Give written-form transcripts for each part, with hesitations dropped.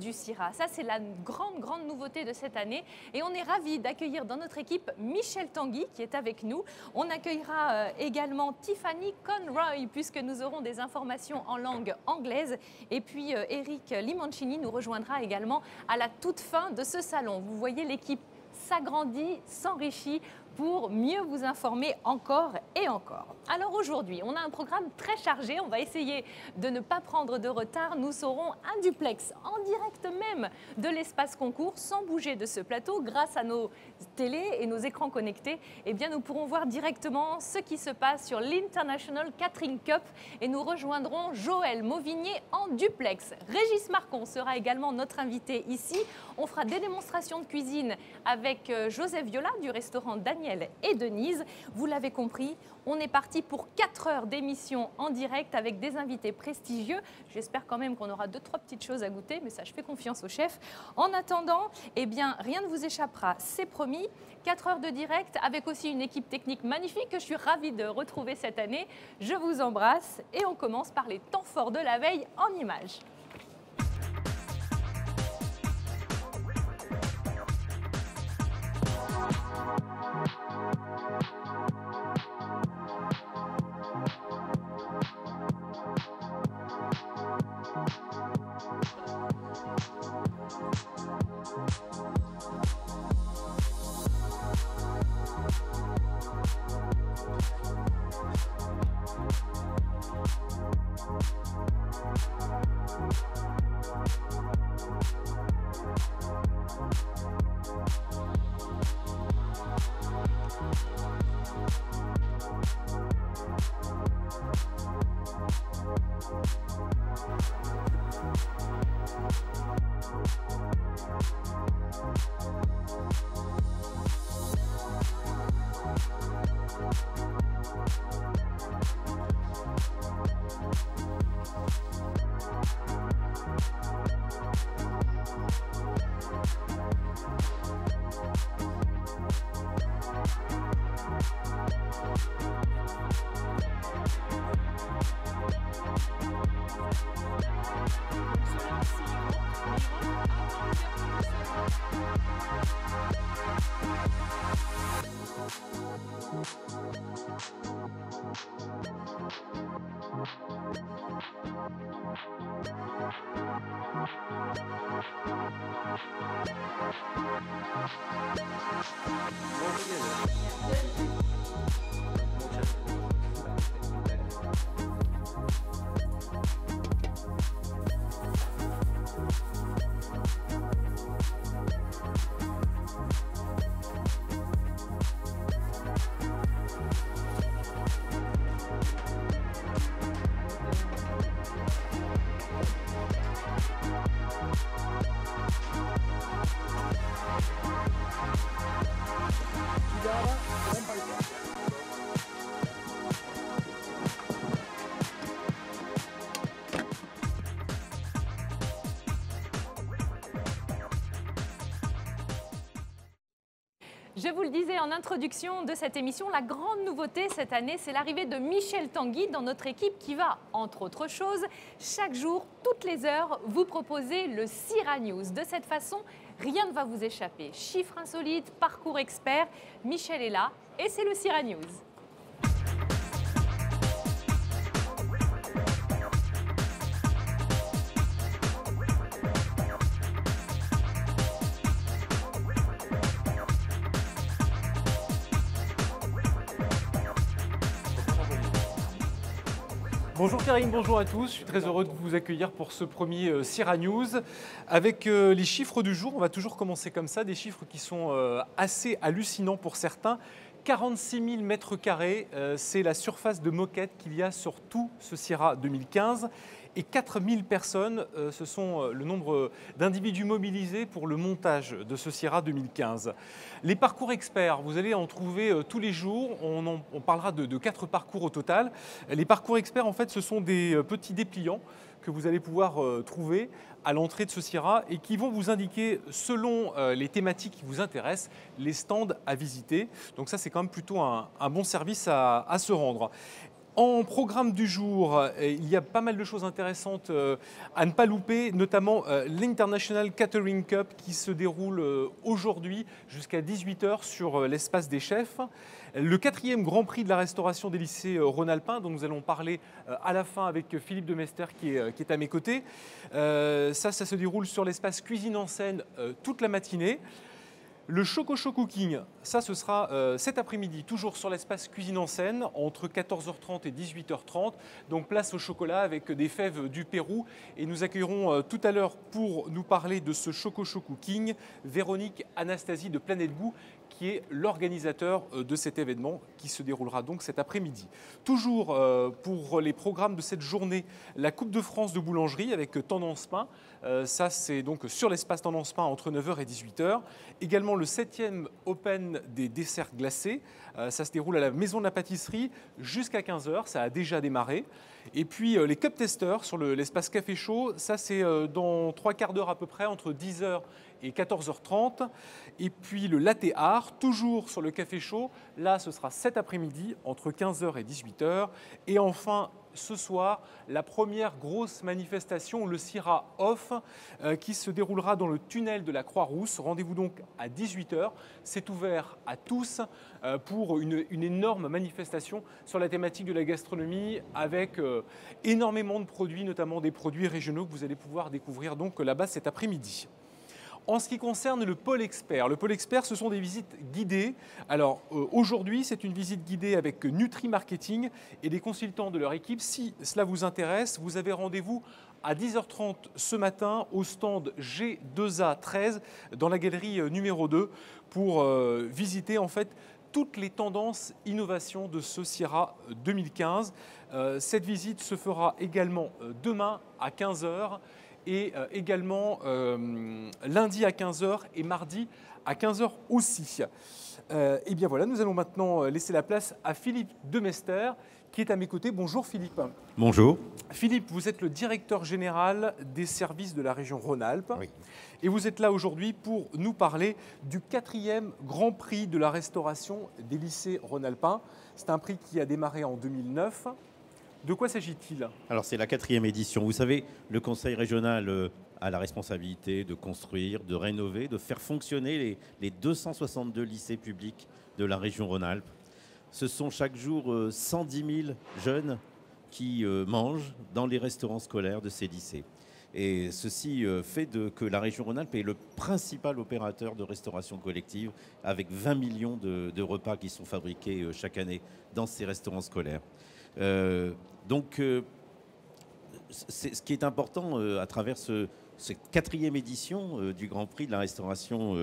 du CIRA. Ça, c'est la grande nouveauté de cette année. Et on est ravis d'accueillir dans notre équipe Michel Tanguy qui est avec nous. On accueillera également Tiffany Conroy puisque nous aurons des informations en langue anglaise. Et puis Eric Limoncini nous rejoindra également à la toute fin de ce salon. Vous voyez, l'équipe s'agrandit, s'enrichit pour mieux vous informer encore et encore. Alors aujourd'hui, on a un programme très chargé. On va essayer de ne pas prendre de retard. Nous serons un duplex en direct même de l'espace concours sans bouger de ce plateau. Grâce à nos télés et nos écrans connectés, eh bien, nous pourrons voir directement ce qui se passe sur l'International Catering Cup et nous rejoindrons Joël Mauvigné en duplex. Régis Marcon sera également notre invité ici. On fera des démonstrations de cuisine avec Joseph Viola du restaurant Daniel et Denise. Vous l'avez compris, on est parti pour 4 heures d'émission en direct avec des invités prestigieux. J'espère quand même qu'on aura 2-3 petites choses à goûter, mais ça, je fais confiance au chef. En attendant, eh bien, rien ne vous échappera, c'est promis. 4 heures de direct avec aussi une équipe technique magnifique que je suis ravie de retrouver cette année. Je vous embrasse et on commence par les temps forts de la veille en images. Je vous le disais en introduction de cette émission, la grande nouveauté cette année, c'est l'arrivée de Michel Tanguy dans notre équipe qui va, entre autres choses, chaque jour, toutes les heures, vous proposer le CIRA News. De cette façon, rien ne va vous échapper. Chiffres insolites, parcours expert, Michel est là et c'est le CIRA News. Bonjour Karine, bonjour à tous. Je suis très heureux de vous accueillir pour ce premier CIRA News. Avec les chiffres du jour, on va toujours commencer comme ça, des chiffres qui sont assez hallucinants pour certains. 46 000 mètres carrés, c'est la surface de moquette qu'il y a sur tout ce CIRA 2015. Et 4 000 personnes, ce sont le nombre d'individus mobilisés pour le montage de ce CIRA 2015. Les parcours experts, vous allez en trouver tous les jours. On parlera de 4 parcours au total. Les parcours experts, en fait, ce sont des petits dépliants que vous allez pouvoir trouver à l'entrée de ce CIRA et qui vont vous indiquer, selon les thématiques qui vous intéressent, les stands à visiter. Donc ça, c'est quand même plutôt un bon service à se rendre. En programme du jour, il y a pas mal de choses intéressantes à ne pas louper, notamment l'International Catering Cup qui se déroule aujourd'hui jusqu'à 18 h sur l'espace des chefs. Le 4e Grand Prix de la restauration des lycées rhône-alpins, dont nous allons parler à la fin avec Philippe Demester qui est à mes côtés. Ça se déroule sur l'espace cuisine en scène toute la matinée. Le Choco Show Cooking, ça ce sera cet après-midi, toujours sur l'espace cuisine en scène, entre 14h30 et 18h30. Donc place au chocolat avec des fèves du Pérou. Et nous accueillerons tout à l'heure pour nous parler de ce Choco Show Cooking, Véronique Anastasie de Planète Goût, qui est l'organisateur de cet événement qui se déroulera donc cet après-midi. Toujours pour les programmes de cette journée, la Coupe de France de boulangerie avec Tendance Pain. Ça, c'est donc sur l'espace Tendance Pain entre 9 h et 18 h. Également le 7e Open des desserts glacés. Ça se déroule à la Maison de la Pâtisserie jusqu'à 15 h. Ça a déjà démarré. Et puis les Cup Testers sur l'espace Café Chaud. Ça, c'est dans 3 quarts d'heure à peu près, entre 10 h et 14h30. Et puis le Latte Art, toujours sur le Café Chaud. Là, ce sera cet après-midi, entre 15 h et 18 h. Et enfin, ce soir, la première grosse manifestation, le Syrah Off, qui se déroulera dans le tunnel de la Croix-Rousse. Rendez-vous donc à 18 h. C'est ouvert à tous pour une énorme manifestation sur la thématique de la gastronomie avec énormément de produits, notamment des produits régionaux que vous allez pouvoir découvrir donc là-bas cet après-midi. En ce qui concerne le pôle expert, ce sont des visites guidées. Alors aujourd'hui, c'est une visite guidée avec Nutri Marketing et des consultants de leur équipe. Si cela vous intéresse, vous avez rendez-vous à 10h30 ce matin au stand G2A13 dans la galerie numéro 2 pour visiter en fait toutes les tendances innovation de ce Syrah 2015. Cette visite se fera également demain à 15 h. Et également lundi à 15 h et mardi à 15 h aussi. Et bien voilà, nous allons maintenant laisser la place à Philippe Demester qui est à mes côtés. Bonjour Philippe. Bonjour. Philippe, vous êtes le directeur général des services de la région Rhône-Alpes. Oui. Et vous êtes là aujourd'hui pour nous parler du 4e Grand Prix de la restauration des lycées rhône-alpins. C'est un prix qui a démarré en 2009. De quoi s'agit-il? Alors c'est la 4e édition. Vous savez, le conseil régional a la responsabilité de construire, de rénover, de faire fonctionner les 262 lycées publics de la région Rhône-Alpes. Ce sont chaque jour 110 000 jeunes qui mangent dans les restaurants scolaires de ces lycées. Et ceci fait que la région Rhône-Alpes est le principal opérateur de restauration collective avec 20 millions de repas qui sont fabriqués chaque année dans ces restaurants scolaires. Donc, ce qui est important à travers cette 4e édition du Grand Prix de la restauration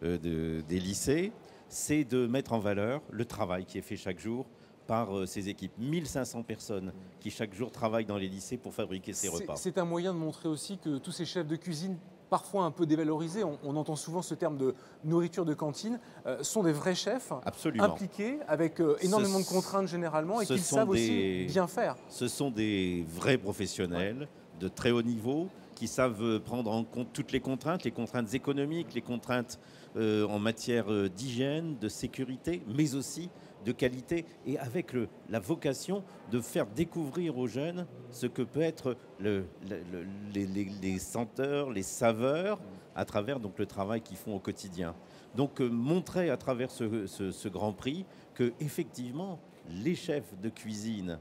des lycées, c'est de mettre en valeur le travail qui est fait chaque jour par ces équipes. 1500 personnes qui chaque jour travaillent dans les lycées pour fabriquer ces repas. C'est un moyen de montrer aussi que tous ces chefs de cuisine, parfois un peu dévalorisés, on entend souvent ce terme de nourriture de cantine, sont des vrais chefs. Absolument. Impliqués, avec énormément de contraintes généralement, et qu'ils savent aussi bien faire. Ce sont des vrais professionnels de très haut niveau qui savent prendre en compte toutes les contraintes économiques, les contraintes en matière d'hygiène, de sécurité, mais aussi de qualité, et avec la vocation de faire découvrir aux jeunes ce que peut être les senteurs, les saveurs, à travers donc, le travail qu'ils font au quotidien. Donc montrer à travers ce Grand Prix que effectivement les chefs de cuisine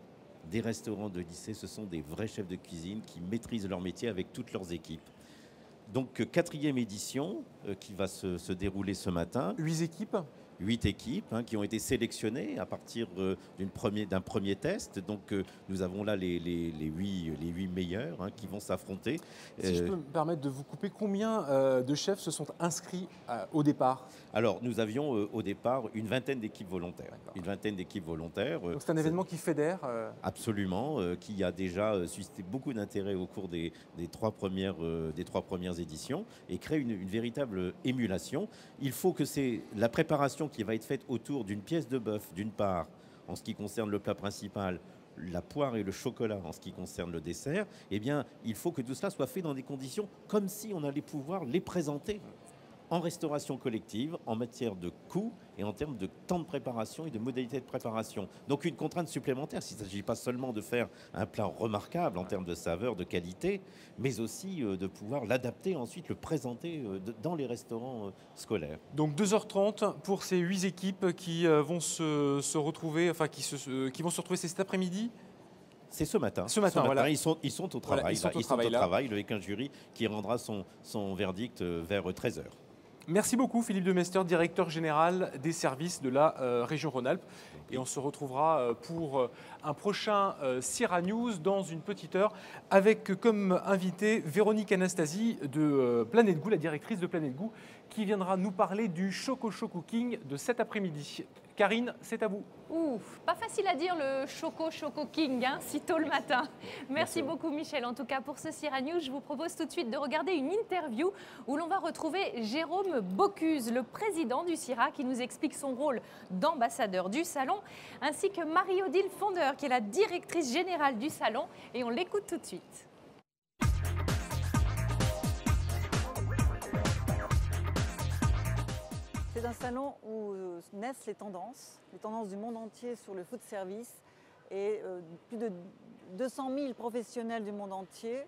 des restaurants de lycée, ce sont des vrais chefs de cuisine qui maîtrisent leur métier avec toutes leurs équipes. Donc 4e édition qui va se dérouler ce matin. 8 équipes qui ont été sélectionnées à partir d'un premier test. Donc nous avons là les 8 meilleurs qui vont s'affronter. Si je peux me permettre de vous couper, combien de chefs se sont inscrits au départ? Alors nous avions au départ une vingtaine d'équipes volontaires. Une vingtaine d'équipes volontaires. Donc c'est un événement qui fédère Absolument, qui a déjà suscité beaucoup d'intérêt au cours des 3 premières éditions et crée une véritable émulation. Il faut que la préparation qui va être faite autour d'une pièce de bœuf, d'une part, en ce qui concerne le plat principal, la poire et le chocolat en ce qui concerne le dessert, eh bien, il faut que tout cela soit fait dans des conditions comme si on allait pouvoir les présenter en restauration collective, en matière de coûts et en termes de temps de préparation et de modalités de préparation. Donc une contrainte supplémentaire, il ne s'agit pas seulement de faire un plat remarquable en termes de saveur, de qualité, mais aussi de pouvoir l'adapter ensuite, le présenter dans les restaurants scolaires. Donc 2h30 pour ces 8 équipes qui vont se retrouver, enfin qui vont se retrouver cet après-midi. C'est ce matin. Voilà. Ils sont au travail. Voilà, ils sont au travail avec un jury qui rendra son verdict vers 13h. Merci beaucoup Philippe Demester, directeur général des services de la région Rhône-Alpes. Et on se retrouvera pour un prochain CIRA News dans une petite heure avec comme invité Véronique Anastasie de Planète Goût, la directrice de Planète Goût, qui viendra nous parler du Choco Show Cooking de cet après-midi. Karine, c'est à vous. Ouf, pas facile à dire le Choco King, hein, si tôt le matin. Merci beaucoup Michel. En tout cas, pour ce CIRA News, je vous propose tout de suite de regarder une interview où l'on va retrouver Jérôme Bocuse, le président du CIRA, qui nous explique son rôle d'ambassadeur du salon, ainsi que Marie-Odile Fondeur, qui est la directrice générale du salon. Et on l'écoute tout de suite. C'est un salon où naissent les tendances du monde entier sur le food service. Et plus de 200 000 professionnels du monde entier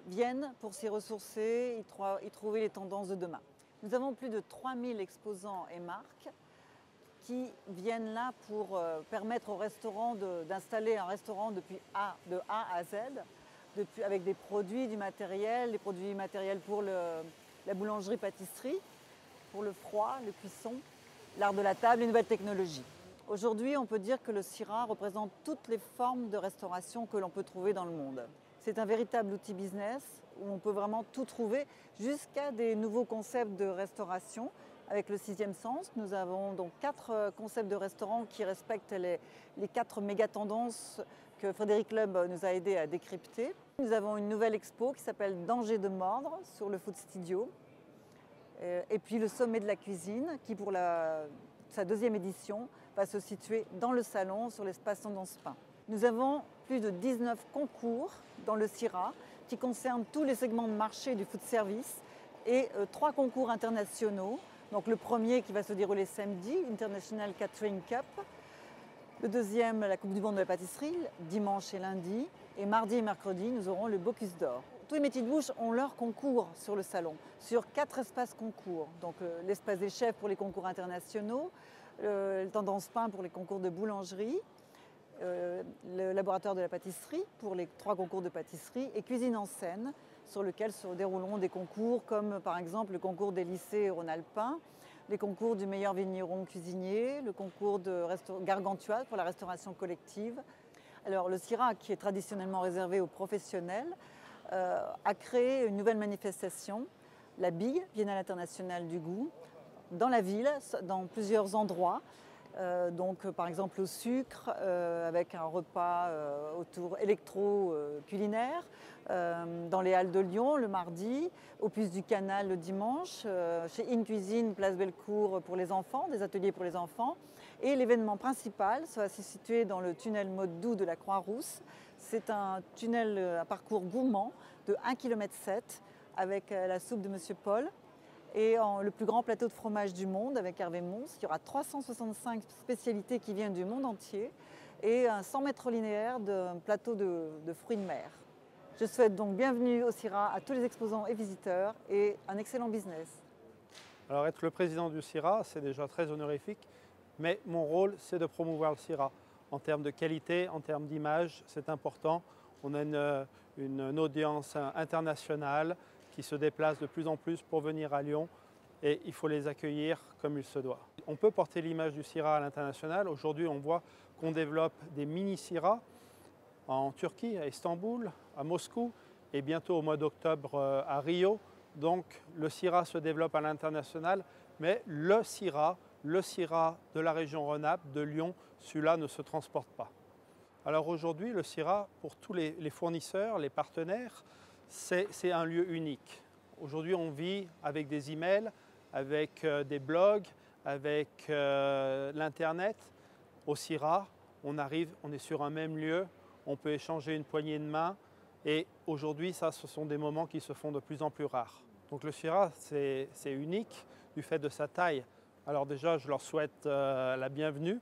viennent pour s'y ressourcer, y trouver les tendances de demain. Nous avons plus de 3000 exposants et marques qui viennent là pour permettre aux restaurants d'installer un restaurant de A à Z, avec des produits, du matériel, des produits matériels pour la boulangerie-pâtisserie, pour le froid, le cuisson, l'art de la table, les nouvelles technologies. Aujourd'hui, on peut dire que le CIRA représente toutes les formes de restauration que l'on peut trouver dans le monde. C'est un véritable outil business où on peut vraiment tout trouver, jusqu'à des nouveaux concepts de restauration. Avec le 6e sens, nous avons donc 4 concepts de restaurants qui respectent les 4 méga tendances que Frédéric Loeb nous a aidé à décrypter. Nous avons une nouvelle expo qui s'appelle Danger de mordre sur le Food Studio. Et puis le sommet de la cuisine qui, pour sa 2e édition, va se situer dans le salon sur l'espace Tendance Pain. Nous avons plus de 19 concours dans le CIRA qui concernent tous les segments de marché du food service et 3 concours internationaux. Donc le premier qui va se dérouler samedi, International Catering Cup. Le deuxième, la Coupe du Monde de la pâtisserie, dimanche et lundi. Et mardi et mercredi, nous aurons le Bocuse d'Or. Tous les métiers de bouche ont leur concours sur le salon, sur 4 espaces concours. Donc l'espace des chefs pour les concours internationaux, le Tendance Pain pour les concours de boulangerie, le laboratoire de la pâtisserie pour les 3 concours de pâtisserie et cuisine en scène sur lequel se dérouleront des concours comme par exemple le concours des lycées rhône-alpins, les concours du meilleur vigneron cuisinier, le concours de Gargantua pour la restauration collective. Alors le CIRA, qui est traditionnellement réservé aux professionnels, a créé une nouvelle manifestation, la BIG, Biennale internationale du goût, dans la ville, dans plusieurs endroits. Donc par exemple au Sucre, avec un repas autour électro-culinaire, dans les Halles de Lyon le mardi, au Puce du Canal le dimanche, chez In Cuisine, Place Bellecour pour les enfants, des ateliers pour les enfants. Et l'événement principal, ça va se situer dans le tunnel Mode Doux de la Croix-Rousse. C'est un tunnel à parcours gourmand de 1,7 km avec la soupe de Monsieur Paul. Et le plus grand plateau de fromage du monde avec Hervé Mons. Il y aura 365 spécialités qui viennent du monde entier et un 100 mètres linéaires de plateau de fruits de mer. Je souhaite donc bienvenue au CIRA à tous les exposants et visiteurs et un excellent business. Alors être le président du CIRA, c'est déjà très honorifique, mais mon rôle, c'est de promouvoir le CIRA. En termes de qualité, en termes d'image, c'est important. On a une audience internationale qui se déplacent de plus en plus pour venir à Lyon et il faut les accueillir comme il se doit. On peut porter l'image du CIRA à l'international. Aujourd'hui, on voit qu'on développe des mini-CIRA en Turquie, à Istanbul, à Moscou et bientôt au mois d'octobre à Rio. Donc le CIRA se développe à l'international, mais le CIRA de la région Rhône-Alpes, de Lyon, celui-là ne se transporte pas. Alors aujourd'hui, le CIRA, pour tous les fournisseurs, les partenaires, c'est un lieu unique. Aujourd'hui, on vit avec des emails, avec des blogs, avec l'Internet. Au CIRA, on est sur un même lieu, on peut échanger une poignée de main. Et aujourd'hui, ce sont des moments qui se font de plus en plus rares. Donc le CIRA, c'est unique. du fait de sa taille. Alors déjà, je leur souhaite la bienvenue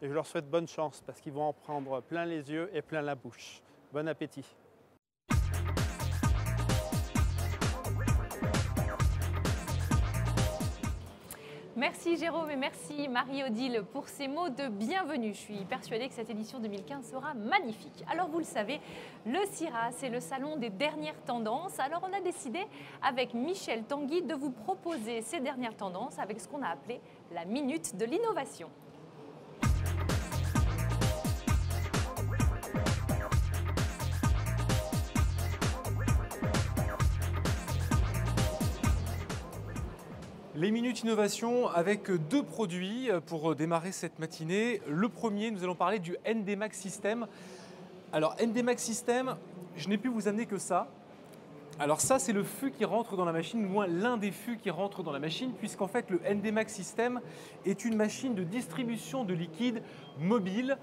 et je leur souhaite bonne chance parce qu'ils vont en prendre plein les yeux et plein la bouche. Bon appétit! Merci Jérôme et merci Marie-Odile pour ces mots de bienvenue. Je suis persuadée que cette édition 2015 sera magnifique. Alors vous le savez, le CIRA, c'est le salon des dernières tendances. Alors on a décidé avec Michel Tanguy de vous proposer ces dernières tendances avec ce qu'on a appelé la minute de l'innovation. Les minutes innovation avec deux produits pour démarrer cette matinée. Le premier, nous allons parler du NDMax System. Alors NDMax System, je n'ai pu vous amener que ça. Alors ça, c'est le fût qui rentre dans la machine, ou moins l'un des fûts qui rentre dans la machine, puisqu'en fait le NDMax System est une machine de distribution de liquide mobile.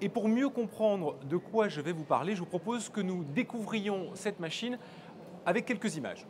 Et pour mieux comprendre de quoi je vais vous parler, je vous propose que nous découvrions cette machine avec quelques images.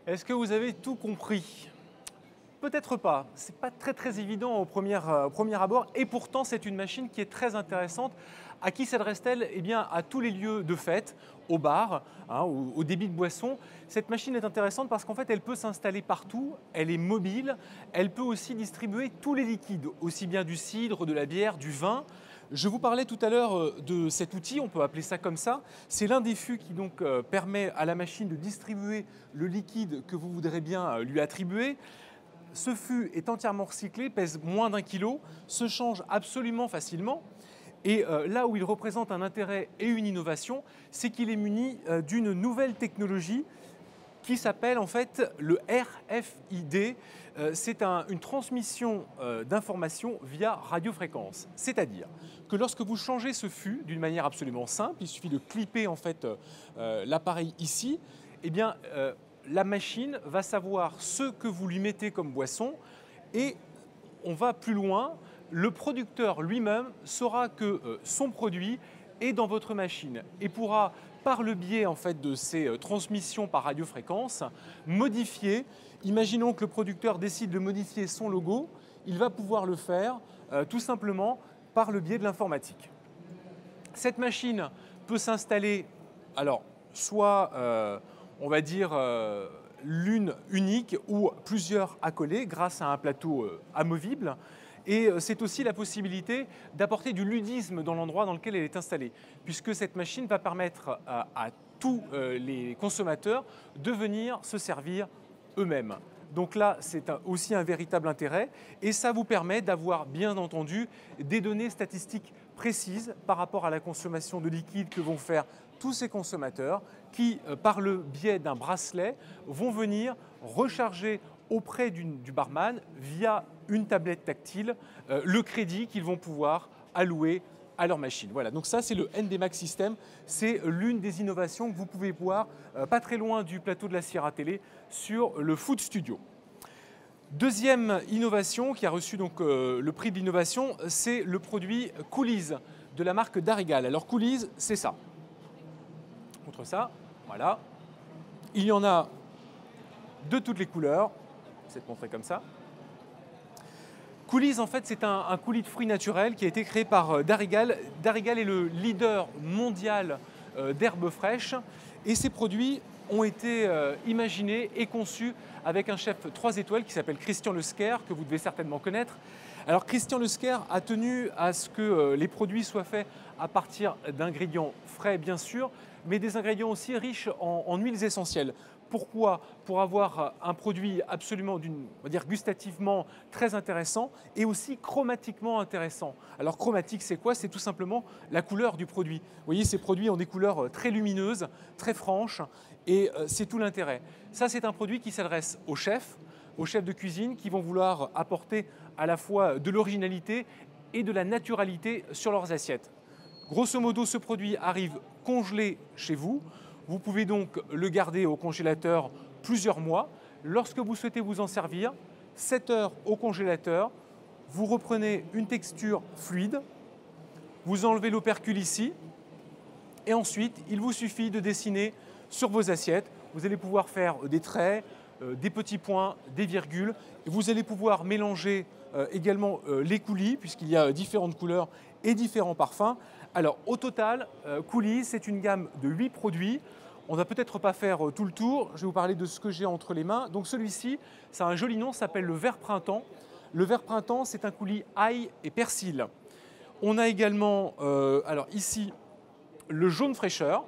Est-ce que vous avez tout compris? Peut-être pas, ce n'est pas très évident au premier abord et pourtant c'est une machine qui est très intéressante. À qui s'adresse-t-elle? Eh bien à tous les lieux de fête, au bar, au débit de boissons. Cette machine est intéressante parce qu'en fait elle peut s'installer partout, elle est mobile, elle peut aussi distribuer tous les liquides, aussi bien du cidre, de la bière, du vin. Je vous parlais tout à l'heure de cet outil, on peut appeler ça comme ça. C'est l'un des fûts qui donc permet à la machine de distribuer le liquide que vous voudrez bien lui attribuer. Ce fût est entièrement recyclé, pèse moins d'1 kg, se change absolument facilement. Et là où il représente un intérêt et une innovation, c'est qu'il est muni d'une nouvelle technologie qui s'appelle en fait le RFID. C'est une transmission d'informations via radiofréquence. C'est-à-dire que lorsque vous changez ce fût d'une manière absolument simple, il suffit de clipper en fait l'appareil ici, eh bien la machine va savoir ce que vous lui mettez comme boisson et on va plus loin. Le producteur lui-même saura que son produit est dans votre machine et pourra, par le biais en fait, de ces transmissions par radiofréquence, modifier. Imaginons que le producteur décide de modifier son logo, il va pouvoir le faire tout simplement par le biais de l'informatique. Cette machine peut s'installer, alors, soit, on va dire, l'une unique ou plusieurs accolées grâce à un plateau amovible. Et c'est aussi la possibilité d'apporter du ludisme dans l'endroit dans lequel elle est installée, puisque cette machine va permettre à tous les consommateurs de venir se servir eux-mêmes. Donc là, c'est aussi un véritable intérêt et ça vous permet d'avoir bien entendu des données statistiques précises par rapport à la consommation de liquide que vont faire tous ces consommateurs qui, par le biais d'un bracelet, vont venir recharger auprès du barman via une tablette tactile le crédit qu'ils vont pouvoir allouer à leur machine. Voilà, donc ça c'est le NDMax System, c'est l'une des innovations que vous pouvez voir pas très loin du plateau de la Sierra Télé sur le Food Studio. Deuxième innovation qui a reçu donc, le prix de l'innovation, c'est le produit Coolies de la marque Darigal. Alors Coolies, c'est ça. Contre ça, voilà. Il y en a de toutes les couleurs. C'est montré comme ça. Coolies, en fait, c'est un coulis de fruits naturels qui a été créé par Darigal. Darigal est le leader mondial d'herbes fraîches et ces produits ont été imaginés et conçus avec un chef 3 étoiles qui s'appelle Christian Lesquer, que vous devez certainement connaître. Alors Christian Lesquer a tenu à ce que les produits soient faits à partir d'ingrédients frais, bien sûr, mais des ingrédients aussi riches en huiles essentielles. Pourquoi? Pour avoir un produit absolument, on va dire gustativement très intéressant et aussi chromatiquement intéressant. Alors chromatique, c'est quoi? C'est tout simplement la couleur du produit. Vous voyez, ces produits ont des couleurs très lumineuses, très franches et c'est tout l'intérêt. Ça, c'est un produit qui s'adresse aux chefs de cuisine qui vont vouloir apporter à la fois de l'originalité et de la naturalité sur leurs assiettes. Grosso modo, ce produit arrive congelé chez vous. Vous pouvez donc le garder au congélateur plusieurs mois. Lorsque vous souhaitez vous en servir, 7 heures au congélateur, vous reprenez une texture fluide, vous enlevez l'opercule ici, et ensuite, il vous suffit de dessiner sur vos assiettes. Vous allez pouvoir faire des traits, des petits points, des virgules. Vous allez pouvoir mélanger également les coulis, puisqu'il y a différentes couleurs et différents parfums. Alors au total, Coolies, c'est une gamme de 8 produits. On ne va peut-être pas faire tout le tour. Je vais vous parler de ce que j'ai entre les mains. Donc celui-ci, ça a un joli nom, ça s'appelle le vert printemps. Le vert printemps, c'est un coulis ail et persil. On a également, alors ici, le jaune fraîcheur.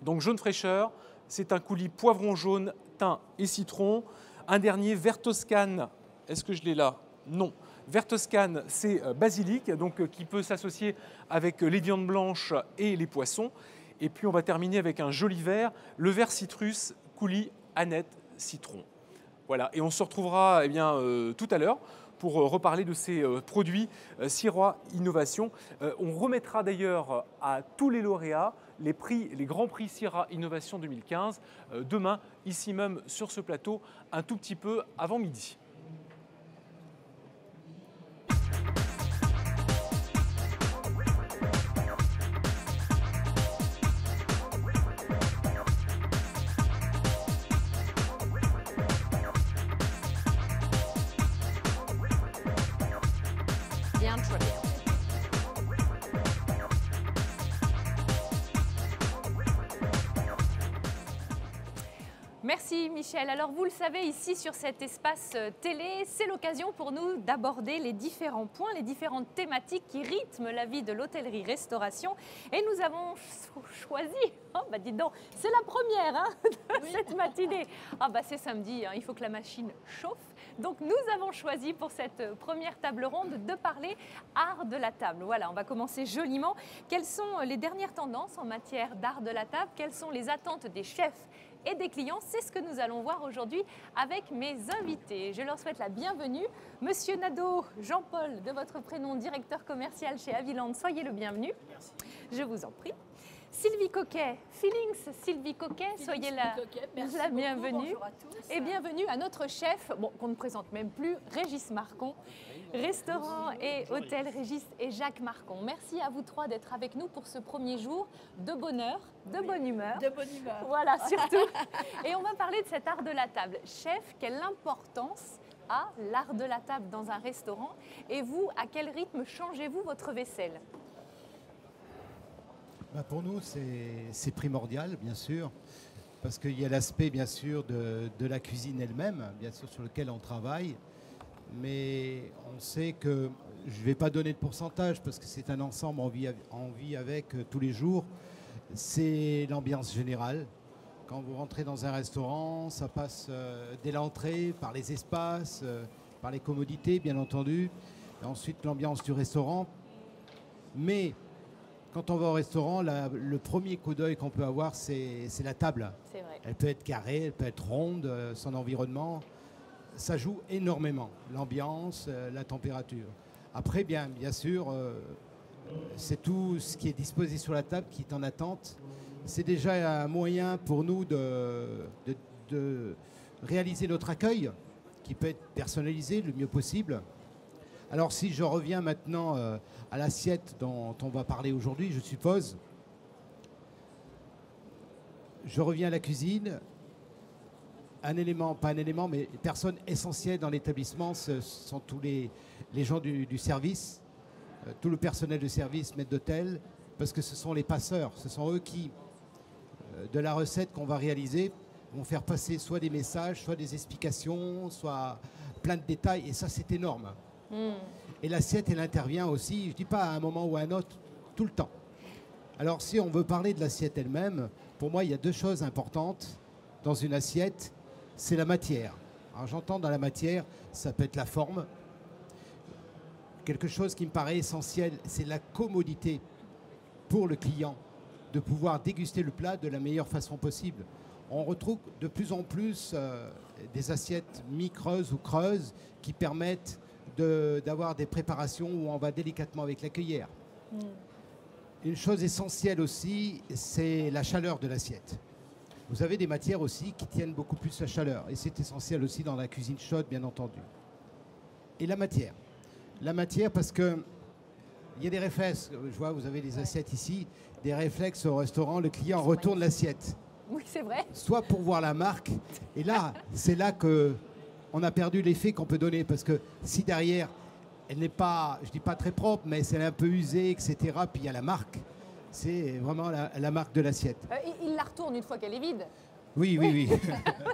Donc jaune fraîcheur, c'est un coulis poivron jaune, thym et citron. Un dernier, vert toscane. Est-ce que je l'ai là? Non. Vert toscane, c'est basilic, donc qui peut s'associer avec les viandes blanches et les poissons. Et puis on va terminer avec un joli vert, le vert citrus, coulis, aneth, citron. Voilà, et on se retrouvera eh bien, tout à l'heure pour reparler de ces produits Sirois Innovation. On remettra d'ailleurs à tous les lauréats les grands prix Syrah Innovation 2015, demain, ici même sur ce plateau, un tout petit peu avant midi. Merci Michel. Alors vous le savez, ici sur cet espace télé, c'est l'occasion pour nous d'aborder les différents points, les différentes thématiques qui rythment la vie de l'hôtellerie-restauration. Et nous avons choisi, dis donc, c'est la première de cette matinée. C'est samedi, il faut que la machine chauffe. Donc nous avons choisi pour cette première table ronde de parler art de la table. Voilà, on va commencer joliment. Quelles sont les dernières tendances en matière d'art de la table? Quelles sont les attentes des chefs et des clients? C'est ce que nous allons voir aujourd'hui avec mes invités. Je leur souhaite la bienvenue. Monsieur Nadeau, Jean-Paul, de votre prénom, directeur commercial chez Aviland, soyez le bienvenu. Merci. Je vous en prie. Sylvie Coquet, Feelings Sylvie Coquet, soyez la bienvenue. Bonjour à tous. Et bienvenue à notre chef, qu'on ne présente même plus, Régis Marcon, restaurant et hôtel Régis et Jacques Marcon. Merci à vous trois d'être avec nous pour ce premier jour de bonheur, de bonne humeur. De bonne humeur. Voilà, surtout. Et on va parler de cet art de la table. Chef, quelle importance a l'art de la table dans un restaurant? Et vous, à quel rythme changez-vous votre vaisselle? Pour nous, c'est primordial, bien sûr, parce qu'il y a l'aspect, bien sûr, de la cuisine elle-même, bien sûr, sur lequel on travaille. Mais on sait que, je ne vais pas donner de pourcentage, parce que c'est un ensemble, on vit avec tous les jours. C'est l'ambiance générale. Quand vous rentrez dans un restaurant, ça passe dès l'entrée, par les espaces, par les commodités, bien entendu. Et ensuite, l'ambiance du restaurant. Mais quand on va au restaurant, le premier coup d'œil qu'on peut avoir, c'est la table. C'est vrai. Elle peut être carrée, elle peut être ronde, son environnement. Ça joue énormément. L'ambiance, la température. Après, bien sûr, c'est tout ce qui est disposé sur la table qui est en attente. C'est déjà un moyen pour nous de réaliser notre accueil. qui peut être personnalisé le mieux possible. Alors si je reviens maintenant à l'assiette dont on va parler aujourd'hui, je suppose, je reviens à la cuisine. Un élément, pas un élément, mais une personne essentielle dans l'établissement, ce sont tous les gens du service, tout le personnel de service, maître d'hôtel, parce que ce sont les passeurs, ce sont eux qui, de la recette qu'on va réaliser, vont faire passer soit des messages, soit des explications, soit plein de détails, et ça c'est énorme. Et l'assiette, elle intervient aussi, je ne dis pas à un moment ou à un autre, tout le temps. Alors si on veut parler de l'assiette elle-même, pour moi il y a deux choses importantes dans une assiette. C'est la matière. Alors j'entends dans la matière, ça peut être la forme. Quelque chose qui me paraît essentiel, c'est la commodité pour le client de pouvoir déguster le plat de la meilleure façon possible. On retrouve de plus en plus des assiettes mi-creuses ou creuses qui permettent d'avoir des préparations où on va délicatement avec la cuillère. Une chose essentielle aussi, c'est la chaleur de l'assiette. Vous avez des matières aussi qui tiennent beaucoup plus la chaleur. Et c'est essentiel aussi dans la cuisine chaude, bien entendu. Et la matière. La matière parce que il y a des réflexes. Je vois, vous avez des assiettes ici. Des réflexes au restaurant, le client retourne l'assiette. Oui, c'est vrai. Soit pour voir la marque. Et là, c'est là qu'on a perdu l'effet qu'on peut donner. Parce que si derrière, elle n'est pas, je dis pas très propre, mais c'est un peu usée, etc. Puis il y a la marque. C'est vraiment la marque de l'assiette. Il la retourne une fois qu'elle est vide. Oui, oui, oui.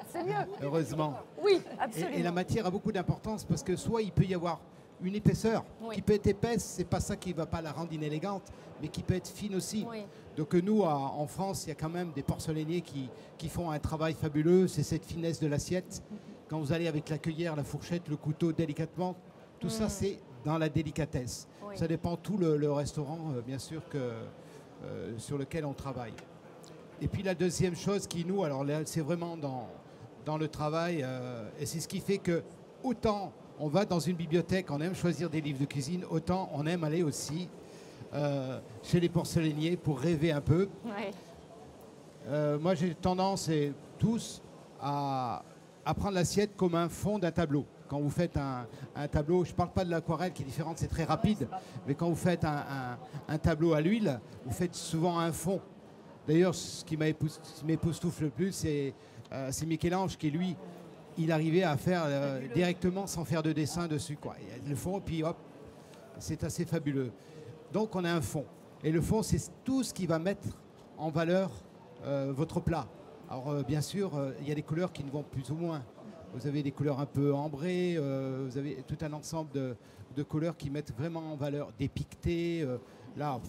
C'est mieux. Heureusement. Oui, absolument. Et la matière a beaucoup d'importance parce que soit il peut y avoir une épaisseur qui peut être épaisse, c'est pas ça qui ne va pas la rendre inélégante, mais qui peut être fine aussi. Oui. Donc nous, en France, il y a quand même des porcelainiers qui font un travail fabuleux. C'est cette finesse de l'assiette. Quand vous allez avec la cuillère, la fourchette, le couteau, délicatement, tout ça, c'est dans la délicatesse. Oui. Ça dépend tout le restaurant, bien sûr, sur lequel on travaille. Et puis la deuxième chose qui nous, alors là c'est vraiment dans le travail, et c'est ce qui fait que autant on va dans une bibliothèque, on aime choisir des livres de cuisine, autant on aime aller aussi chez les porcelainiers pour rêver un peu. Ouais. Moi j'ai tendance, et tous, à prendre l'assiette comme un fond d'un tableau. Quand vous faites un tableau, je ne parle pas de l'aquarelle qui est différente, c'est très rapide, mais quand vous faites un tableau à l'huile, vous faites souvent un fond. D'ailleurs, ce qui m'époustoufle le plus, c'est Michel-Ange qui, lui, il arrivait à faire directement sans faire de dessin dessus, quoi. Le fond, puis hop, c'est assez fabuleux. Donc on a un fond. Et le fond, c'est tout ce qui va mettre en valeur votre plat. Alors bien sûr, il y a des couleurs qui ne vont plus ou moins. Vous avez des couleurs un peu ambrées, vous avez tout un ensemble de couleurs qui mettent vraiment en valeur des piquetés. Là,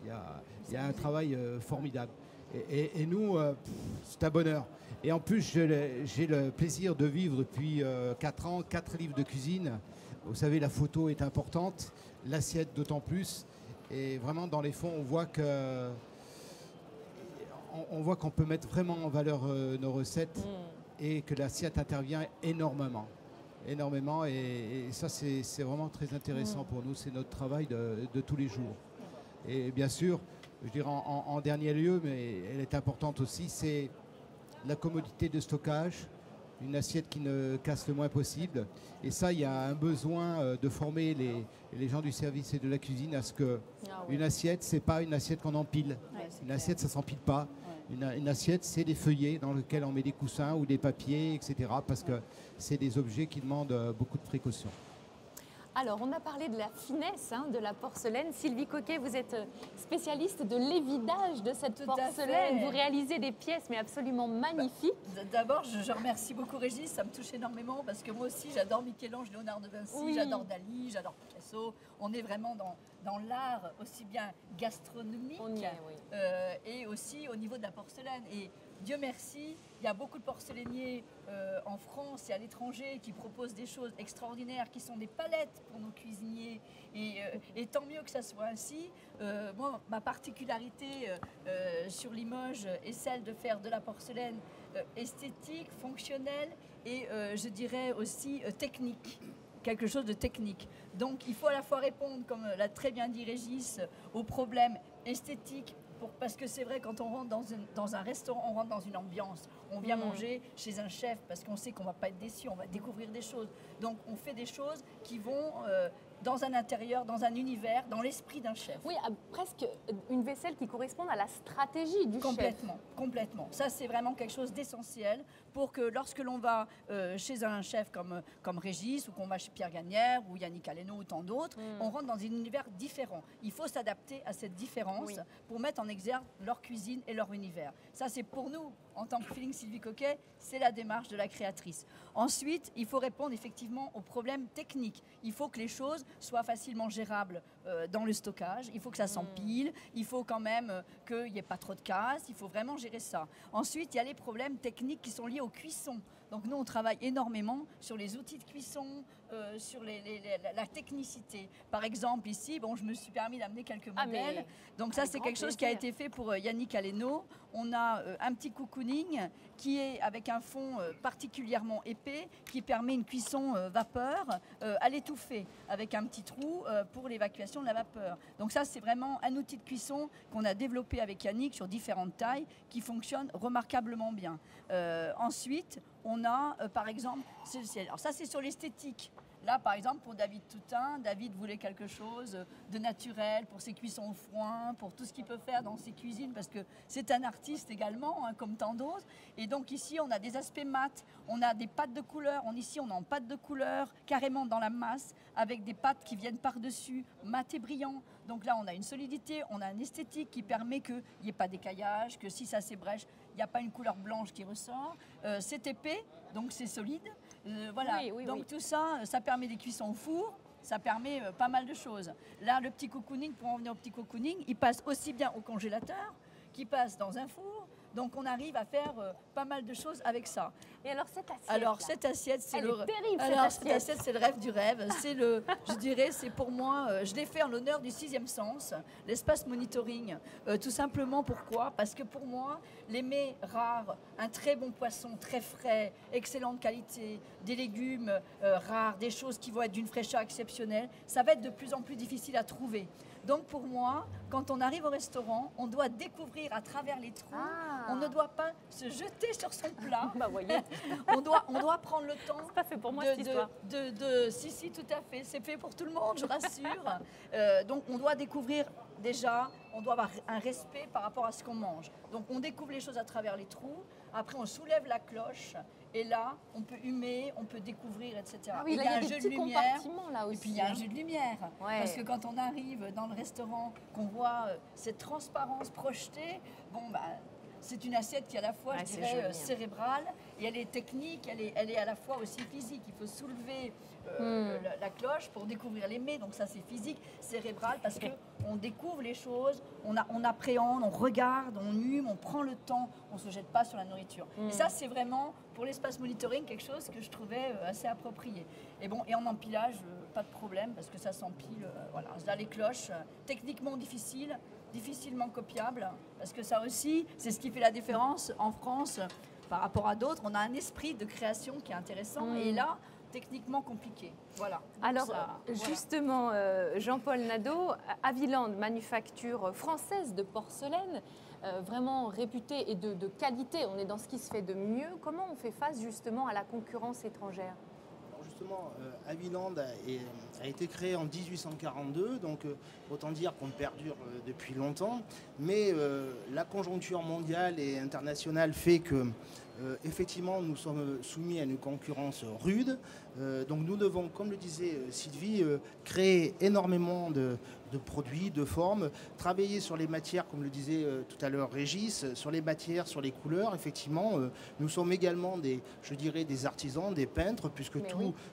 il y a un travail formidable. Et nous, c'est un bonheur. Et en plus, j'ai le plaisir de vivre depuis 4 ans, 4 livres de cuisine. Vous savez, la photo est importante, l'assiette d'autant plus. Et vraiment, dans les fonds, on voit qu'on peut mettre vraiment en valeur nos recettes et que l'assiette intervient énormément. Énormément. Et ça, c'est vraiment très intéressant pour nous. C'est notre travail de tous les jours. Et bien sûr, je dirais en dernier lieu, mais elle est importante aussi, c'est la commodité de stockage, une assiette qui ne casse le moins possible. Et ça, il y a un besoin de former les gens du service et de la cuisine à ce que une assiette, c'est pas une assiette qu'on empile. Une assiette, ça s'empile pas. Une assiette, c'est des feuillets dans lesquels on met des coussins ou des papiers, etc. Parce que c'est des objets qui demandent beaucoup de précautions. Alors, on a parlé de la finesse de la porcelaine. Sylvie Coquet, vous êtes spécialiste de l'évidage de cette porcelaine. Vous réalisez des pièces, mais absolument magnifiques. D'abord, je remercie beaucoup Régis, ça me touche énormément parce que moi aussi, j'adore Michel-Ange, Léonard de Vinci, j'adore Dali, j'adore Picasso. On est vraiment dans l'art aussi bien gastronomique et aussi au niveau de la porcelaine. Et Dieu merci, il y a beaucoup de porcelainiers en France et à l'étranger qui proposent des choses extraordinaires, qui sont des palettes pour nos cuisiniers. Et tant mieux que ça soit ainsi. Moi, ma particularité sur Limoges est celle de faire de la porcelaine esthétique, fonctionnelle et je dirais aussi technique. Quelque chose de technique. Donc il faut à la fois répondre, comme l'a très bien dit Régis, aux problèmes esthétiques, parce que c'est vrai, quand on rentre dans un restaurant, on rentre dans une ambiance. On vient manger chez un chef parce qu'on sait qu'on ne va pas être déçu, on va découvrir des choses. Donc on fait des choses qui vont dans un intérieur, dans un univers, dans l'esprit d'un chef. Oui, presque une vaisselle qui corresponde à la stratégie du chef. Complètement. Ça, c'est vraiment quelque chose d'essentiel pour que lorsque l'on va chez un chef comme Régis, ou qu'on va chez Pierre Gagnère, ou Yannick Aleno, ou tant d'autres, on rentre dans un univers différent. Il faut s'adapter à cette différence pour mettre en exergue leur cuisine et leur univers. Ça, c'est pour nous, en tant que Feeling Sylvie Coquet, c'est la démarche de la créatrice. Ensuite, il faut répondre effectivement aux problèmes techniques. Il faut que les choses soient facilement gérables dans le stockage. Il faut que ça s'empile. Il faut quand même qu'il n'y ait pas trop de casse. Il faut vraiment gérer ça. Ensuite, il y a les problèmes techniques qui sont liés aux cuissons. Donc nous, on travaille énormément sur les outils de cuisson, sur la technicité. Par exemple, ici, bon, je me suis permis d'amener quelques modèles. Donc ça, c'est quelque chose qui a été fait pour Yannick Aleno. On a un petit cocooning qui est avec un fond particulièrement épais, qui permet une cuisson vapeur à l'étouffer, avec un petit trou pour l'évacuation de la vapeur. Donc ça, c'est vraiment un outil de cuisson qu'on a développé avec Yannick sur différentes tailles, qui fonctionne remarquablement bien. Ensuite, on a, par exemple, alors ça c'est sur l'esthétique. Là, par exemple, pour David Toutain, David voulait quelque chose de naturel pour ses cuissons au foin, pour tout ce qu'il peut faire dans ses cuisines, parce que c'est un artiste également, hein, comme tant d'autres. Et donc ici, on a des aspects mat, on a des pâtes de couleur. Ici, on est en pâte de couleur, carrément dans la masse, avec des pâtes qui viennent par-dessus, mat et brillant. Donc là, on a une solidité, on a une esthétique qui permet qu'il n'y ait pas d'écaillage, que si ça s'ébrèche, il n'y a pas une couleur blanche qui ressort. C'est épais, donc c'est solide. Voilà, donc tout ça, ça permet des cuissons au four, ça permet pas mal de choses. Là, le petit cocooning, pour en venir au petit cocooning, il passe aussi bien au congélateur qu'il passe dans un four. Donc on arrive à faire pas mal de choses avec ça. Et alors cette assiette, cette assiette, c'est le terrible. Cette assiette, c'est le rêve du rêve. C'est je dirais, c'est pour moi, je l'ai fait en l'honneur du 6e sens, l'espace monitoring. Tout simplement pourquoi? Parce que pour moi, les mets rares, un très bon poisson, très frais, excellente qualité, des légumes rares, des choses qui vont être d'une fraîcheur exceptionnelle, ça va être de plus en plus difficile à trouver. Donc pour moi, quand on arrive au restaurant, on doit découvrir à travers les trous. On ne doit pas se jeter sur son plat. Voyez. on doit prendre le temps. C'est pas fait pour moi cette histoire. Si, tout à fait. C'est fait pour tout le monde, je rassure. Donc on doit découvrir déjà, on doit avoir un respect par rapport à ce qu'on mange. Donc on découvre les choses à travers les trous. Après, on soulève la cloche. Et là, on peut humer, on peut découvrir, etc. Ah oui, il y a un des jeu petits de lumière. Là aussi, et puis il y a un jeu de lumière. Ouais. Parce que quand on arrive dans le restaurant, qu'on voit cette transparence projetée, c'est une assiette qui est à la fois, je dirais, cérébrale, et elle est technique, elle est à la fois aussi physique. Il faut soulever la cloche pour découvrir les mets, donc ça c'est physique, cérébral, parce qu'on découvre les choses, on appréhende, on regarde, on hume, on prend le temps, on ne se jette pas sur la nourriture. Et ça c'est vraiment, pour l'espace monitoring, quelque chose que je trouvais assez approprié. Et en empilage, pas de problème, parce que ça s'empile, voilà. Là les cloches, techniquement difficilement copiable, parce que ça aussi, c'est ce qui fait la différence en France par rapport à d'autres. On a un esprit de création qui est intéressant, et là, techniquement compliqué. Voilà. Donc alors, justement, Jean-Paul Nadeau, Haviland, manufacture française de porcelaine, vraiment réputée et de qualité. On est dans ce qui se fait de mieux. Comment on fait face justement à la concurrence étrangère ? Justement, Haviland a été créé en 1842, donc autant dire qu'on perdure depuis longtemps. Mais la conjoncture mondiale et internationale fait que, effectivement, nous sommes soumis à une concurrence rude. Donc nous devons, comme le disait Sylvie, créer énormément de produits, de formes, travailler sur les matières, comme le disait tout à l'heure Régis, sur les matières, sur les couleurs. Effectivement, nous sommes également des artisans, des peintres, puisque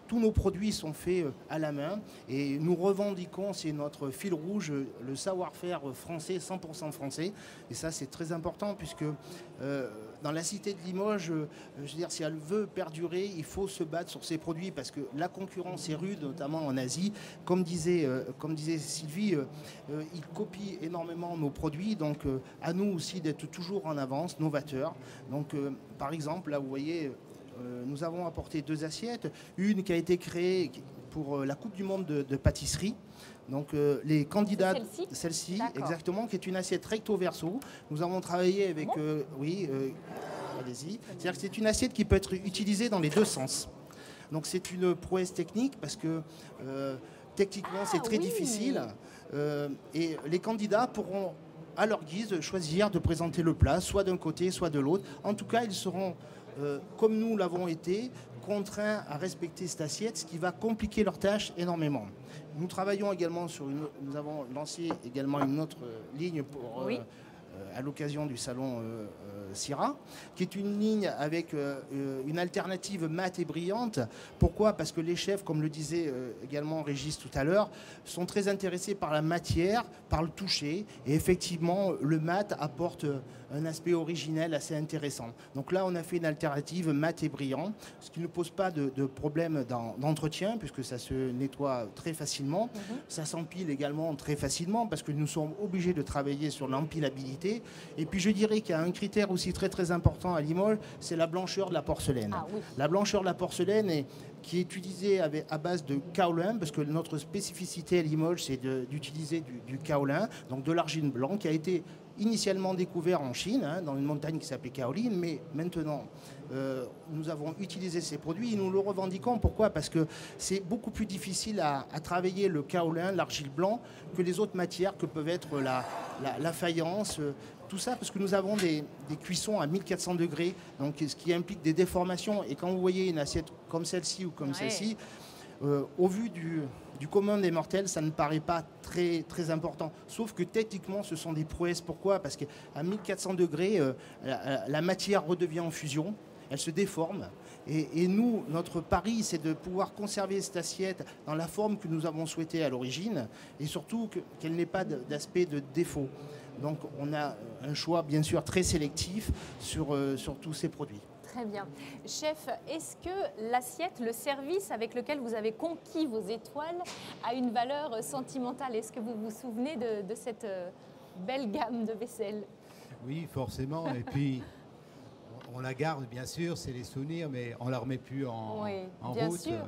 tous nos produits sont faits à la main. Et nous revendiquons, c'est notre fil rouge, le savoir-faire français, 100% français. Et ça, c'est très important, puisque dans la cité de Limoges, je veux dire, si elle veut perdurer, il faut se battre sur ses produits, parce que la concurrence est rude, notamment en Asie. Comme disait Sylvie, ils copient énormément nos produits, donc à nous aussi d'être toujours en avance, novateurs. Donc par exemple, là vous voyez, nous avons apporté 2 assiettes, une qui a été créée pour la Coupe du Monde de pâtisserie. Donc les candidats, celle-ci exactement, qui est une assiette recto verso. Nous avons travaillé avec allez-y. C'est-à-dire que c'est une assiette qui peut être utilisée dans les deux sens. Donc c'est une prouesse technique parce que techniquement c'est très difficile et les candidats pourront à leur guise choisir de présenter le plat soit d'un côté soit de l'autre. En tout cas ils seront comme nous l'avons été contraints à respecter cette assiette, ce qui va compliquer leur tâche énormément. Nous travaillons également nous avons lancé également une autre ligne pour à l'occasion du salon CIRA, qui est une ligne avec une alternative mate et brillante. Pourquoi? Parce que les chefs, comme le disait également Régis tout à l'heure, sont très intéressés par la matière, par le toucher, et effectivement, le mat apporte un aspect originel assez intéressant. Donc là, on a fait une alternative mat et brillant, ce qui ne pose pas de problème d'entretien, puisque ça se nettoie très facilement. Ça s'empile également très facilement, parce que nous sommes obligés de travailler sur l'empilabilité. Et puis je dirais qu'il y a un critère aussi très important à Limoges, c'est la blancheur de la porcelaine. Ah, oui. La blancheur de la porcelaine qui est utilisée à base de kaolin, parce que notre spécificité à Limoges, c'est d'utiliser du kaolin, donc de l'argile blanc, qui a été initialement découvert en Chine, dans une montagne qui s'appelait Kaolin, mais maintenant nous avons utilisé ces produits et nous le revendiquons. Pourquoi? Parce que c'est beaucoup plus difficile à travailler le kaolin, l'argile blanc, que les autres matières que peuvent être la faïence, tout ça, parce que nous avons des cuissons à 1400 degrés, donc ce qui implique des déformations. Et quand vous voyez une assiette comme celle-ci ou comme celle-ci, au vu du commun des mortels, ça ne paraît pas très important. Sauf que techniquement, ce sont des prouesses. Pourquoi? Parce qu'à 1400 degrés, la matière redevient en fusion, elle se déforme. Et nous, notre pari, c'est de pouvoir conserver cette assiette dans la forme que nous avons souhaitée à l'origine, et surtout qu'elle n'ait pas d'aspect de défaut. Donc on a un choix bien sûr très sélectif sur tous ces produits. Très bien. Chef, est-ce que l'assiette, le service avec lequel vous avez conquis vos étoiles a une valeur sentimentale? Est-ce que vous vous souvenez de cette belle gamme de vaisselle? Oui, forcément. Et puis, on la garde, bien sûr, c'est les souvenirs, mais on ne la remet plus en bien route. Sûr.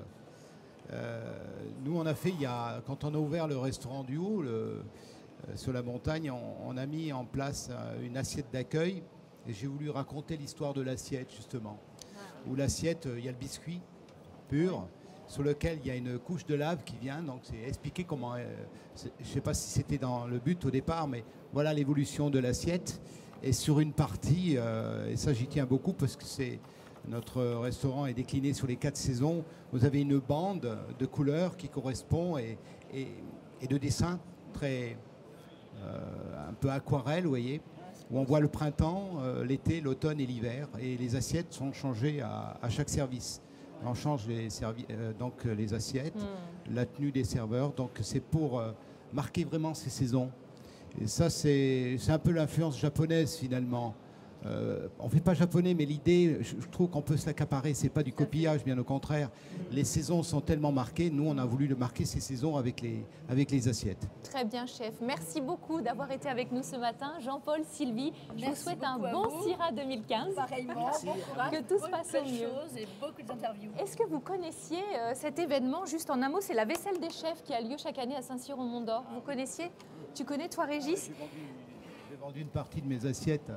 Nous, on a fait, quand on a ouvert le restaurant du Haut, sur la montagne, on a mis en place une assiette d'accueil. Et j'ai voulu raconter l'histoire de l'assiette, justement. Où l'assiette, il y a le biscuit pur, sur lequel il y a une couche de lave qui vient. Donc, c'est expliquer comment... je ne sais pas si c'était dans le but au départ, mais voilà l'évolution de l'assiette. Et sur une partie, et ça j'y tiens beaucoup parce que notre restaurant est décliné sur les 4 saisons, vous avez une bande de couleurs qui correspond et de dessins très... un peu aquarelle, vous voyez, où on voit le printemps, l'été, l'automne et l'hiver. Et les assiettes sont changées à chaque service. On change donc les assiettes, la tenue des serveurs. Donc c'est pour marquer vraiment ces saisons. Et ça, c'est un peu l'influence japonaise finalement. On ne fait pas japonais, mais l'idée, je trouve qu'on peut se l'accaparer. Ce n'est pas du copillage, bien au contraire. Les saisons sont tellement marquées. Nous, on a voulu marquer ces saisons avec les assiettes. Très bien, chef. Merci beaucoup d'avoir été avec nous ce matin. Jean-Paul, Sylvie, je vous souhaite un bon CIRA 2015. Pareillement, bon courage, que tout se passe au mieux. Et beaucoup d'interviews. Est-ce que vous connaissiez cet événement? Juste en un mot, c'est la vaisselle des chefs qui a lieu chaque année à Saint-Cyr-au-Mont-d'Or. Vous connaissiez? Tu connais, toi, Régis? J'ai vendu une partie de mes assiettes.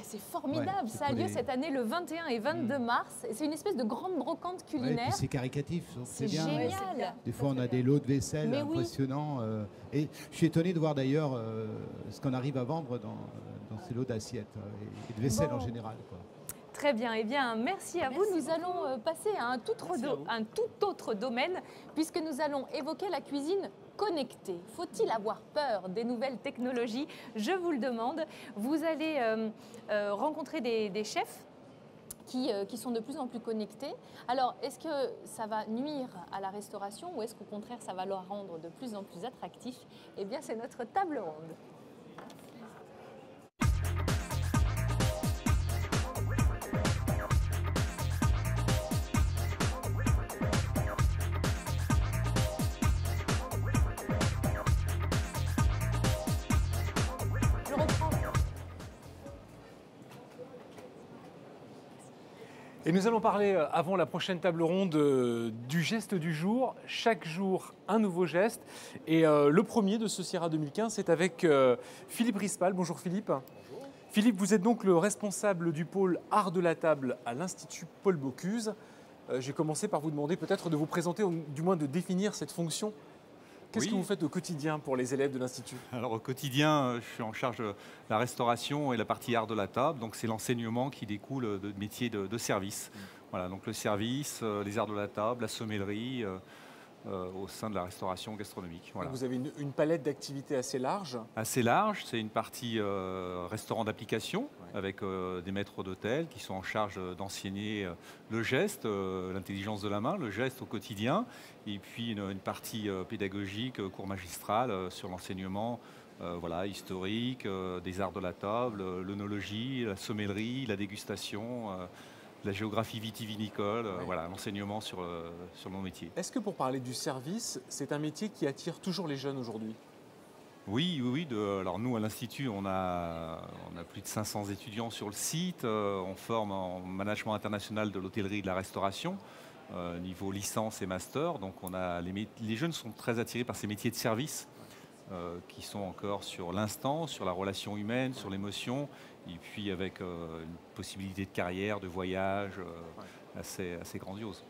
C'est formidable, ça a lieu cette année le 21 et 22 mars. C'est une espèce de grande brocante culinaire. C'est caricatif, c'est bien. Génial. Des fois, on a des lots de vaisselle impressionnants. Et je suis étonné de voir d'ailleurs ce qu'on arrive à vendre dans ces lots d'assiettes et de vaisselle en général, quoi. Très bien, eh bien merci à vous. Nous allons passer à un tout autre domaine puisque nous allons évoquer la cuisine connectée. Faut-il avoir peur des nouvelles technologies? Je vous le demande. Vous allez rencontrer des chefs qui sont de plus en plus connectés. Alors, est-ce que ça va nuire à la restauration ou est-ce qu'au contraire, ça va la rendre de plus en plus attractif? Eh bien, c'est notre table ronde. Et nous allons parler, avant la prochaine table ronde, du geste du jour. Chaque jour, un nouveau geste. Et le premier de ce CIRA 2015, c'est avec Philippe Rispal. Bonjour Philippe. Bonjour. Philippe, vous êtes donc le responsable du pôle Art de la table à l'Institut Paul Bocuse. J'ai commencé par vous demander peut-être de vous présenter, ou du moins de définir cette fonction. Qu'est-ce que vous faites au quotidien pour les élèves de l'Institut? Alors au quotidien, je suis en charge de la restauration et la partie art de la table. Donc c'est l'enseignement qui découle de métiers de service. Voilà, donc le service, les arts de la table, la sommellerie au sein de la restauration gastronomique. Voilà. Vous avez une palette d'activités assez large. Assez large, c'est une partie restaurant d'application avec des maîtres d'hôtel qui sont en charge d'enseigner le geste, l'intelligence de la main, le geste au quotidien, et puis une partie pédagogique, cours magistral sur l'enseignement historique, des arts de la table, l'œnologie, la sommellerie, la dégustation, la géographie vitivinicole, l'enseignement sur mon métier. Est-ce que pour parler du service, c'est un métier qui attire toujours les jeunes aujourd'hui? Oui. Alors nous, à l'Institut, on a plus de 500 étudiants sur le site. On forme en management international de l'hôtellerie et de la restauration, niveau licence et master. Donc les jeunes sont très attirés par ces métiers de service qui sont encore sur l'instant, sur la relation humaine, sur l'émotion, et puis avec une possibilité de carrière, de voyage assez grandiose.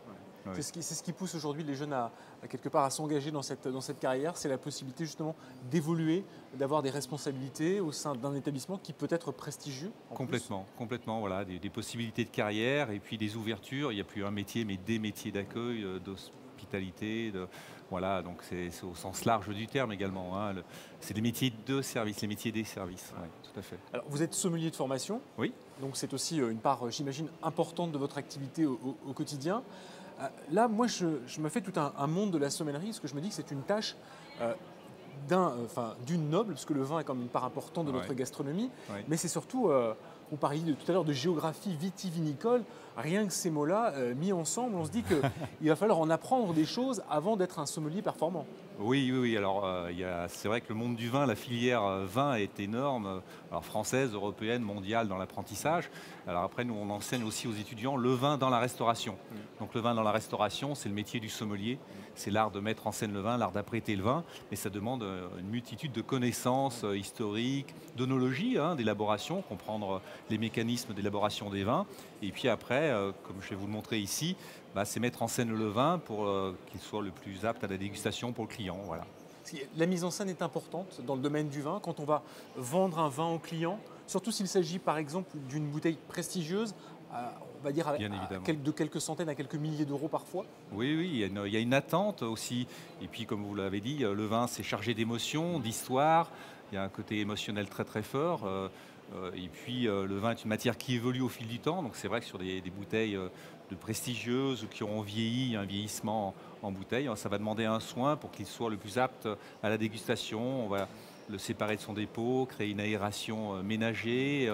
Ouais. C'est ce qui pousse aujourd'hui les jeunes à quelque part à s'engager dans cette carrière, c'est la possibilité justement d'évoluer, d'avoir des responsabilités au sein d'un établissement qui peut être prestigieux. Complètement, voilà, des possibilités de carrière et puis des ouvertures. Il n'y a plus un métier, mais des métiers d'accueil, d'hospitalité. Voilà, donc c'est au sens large du terme également. Hein. C'est des métiers de service, les métiers des services. Ouais, tout à fait. Alors, vous êtes sommelier de formation. Oui. Donc c'est aussi une part, j'imagine, importante de votre activité au quotidien. Là, moi, je me fais tout un monde de la sommellerie, parce que je me dis que c'est une tâche d'une noble, parce que le vin est comme une part importante de notre gastronomie, mais c'est surtout, vous parliez tout à l'heure de géographie vitivinicole, rien que ces mots-là, mis ensemble, on se dit qu'il va falloir en apprendre des choses avant d'être un sommelier performant. Oui. Alors, c'est vrai que le monde du vin, la filière vin est énorme, alors française, européenne, mondiale dans l'apprentissage. Alors après, nous, on enseigne aussi aux étudiants le vin dans la restauration. Donc le vin dans la restauration, c'est le métier du sommelier. C'est l'art de mettre en scène le vin, l'art d'apprêter le vin. Mais ça demande une multitude de connaissances historiques, d'œnologie, d'élaboration, comprendre les mécanismes d'élaboration des vins. Et puis après, comme je vais vous le montrer ici, c'est mettre en scène le vin pour qu'il soit le plus apte à la dégustation pour le client. Voilà. La mise en scène est importante dans le domaine du vin quand on va vendre un vin au client, surtout s'il s'agit par exemple d'une bouteille prestigieuse, on va dire de quelques centaines à quelques milliers d'euros parfois. Oui, il y a une attente aussi. Et puis comme vous l'avez dit, le vin c'est chargé d'émotions, d'histoire, il y a un côté émotionnel très très fort. Et puis le vin est une matière qui évolue au fil du temps, donc c'est vrai que sur des bouteilles de prestigieuses ou qui auront vieilli, un vieillissement en bouteille, ça va demander un soin pour qu'il soit le plus apte à la dégustation. On va le séparer de son dépôt, créer une aération ménagée,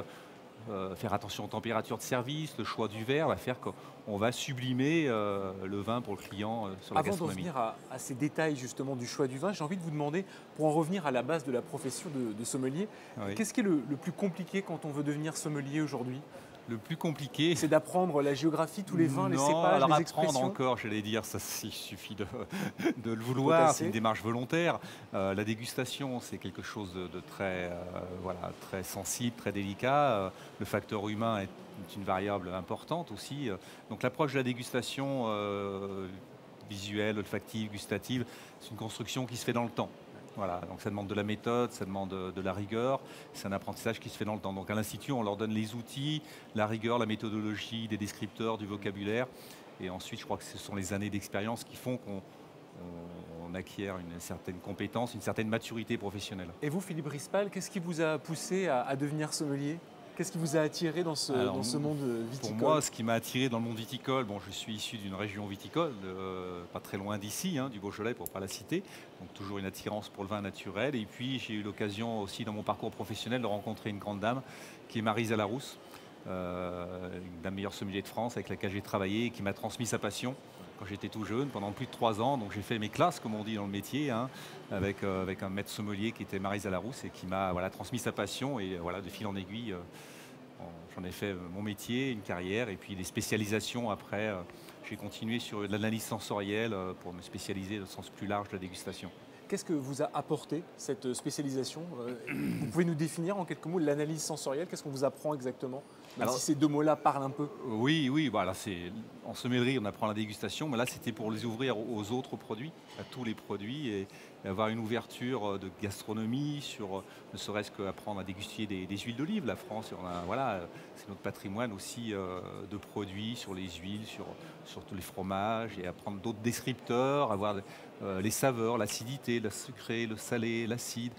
faire attention aux températures de service, le choix du verre va faire qu'on va sublimer le vin pour le client sur la gastronomie. Avant d'en venir à ces détails justement du choix du vin, j'ai envie de vous demander, pour en revenir à la base de la profession de sommelier, qu'est-ce qui est le plus compliqué quand on veut devenir sommelier aujourd'hui ? Le plus compliqué, c'est d'apprendre la géographie, tous les vins, les cépages, les expressions. Apprendre encore, j'allais dire, ça, il suffit de le vouloir, c'est une démarche volontaire. La dégustation, c'est quelque chose de très, très sensible, très délicat. Le facteur humain est une variable importante aussi. Donc l'approche de la dégustation visuelle, olfactive, gustative, c'est une construction qui se fait dans le temps. Voilà, donc ça demande de la méthode, ça demande de la rigueur, c'est un apprentissage qui se fait dans le temps. Donc à l'Institut, on leur donne les outils, la rigueur, la méthodologie, des descripteurs, du vocabulaire. Et ensuite, je crois que ce sont les années d'expérience qui font qu'on acquiert une certaine compétence, une certaine maturité professionnelle. Et vous, Philippe Rispal, qu'est-ce qui vous a poussé à devenir sommelier ? Qu'est-ce qui vous a attiré dans ce monde viticole ? Pour moi, ce qui m'a attiré dans le monde viticole, je suis issu d'une région viticole, pas très loin d'ici, du Beaujolais pour ne pas la citer, donc toujours une attirance pour le vin naturel. Et puis j'ai eu l'occasion aussi dans mon parcours professionnel de rencontrer une grande dame qui est Maryse Larousse, une des meilleures sommeliers de France avec laquelle j'ai travaillé et qui m'a transmis sa passion quand j'étais tout jeune, pendant plus de 3 ans. Donc j'ai fait mes classes, comme on dit dans le métier, avec un maître sommelier qui était Maryse Larousse et qui m'a transmis sa passion. Et de fil en aiguille, j'en ai fait mon métier, une carrière. Et puis les spécialisations après, j'ai continué sur l'analyse sensorielle pour me spécialiser au sens plus large de la dégustation. Qu'est-ce que vous a apporté cette spécialisation? Vous pouvez nous définir en quelques mots l'analyse sensorielle? Qu'est-ce qu'on vous apprend exactement? Même si ces deux mots-là parlent un peu. Oui, voilà, en sommellerie, on apprend la dégustation, mais là, c'était pour les ouvrir aux autres produits, à tous les produits, et avoir une ouverture de gastronomie sur, ne serait-ce qu'apprendre à déguster des huiles d'olive. La France, voilà, c'est notre patrimoine aussi de produits sur les huiles, sur tous les fromages, et apprendre d'autres descripteurs, avoir les saveurs, l'acidité, le sucré, le salé, l'acide,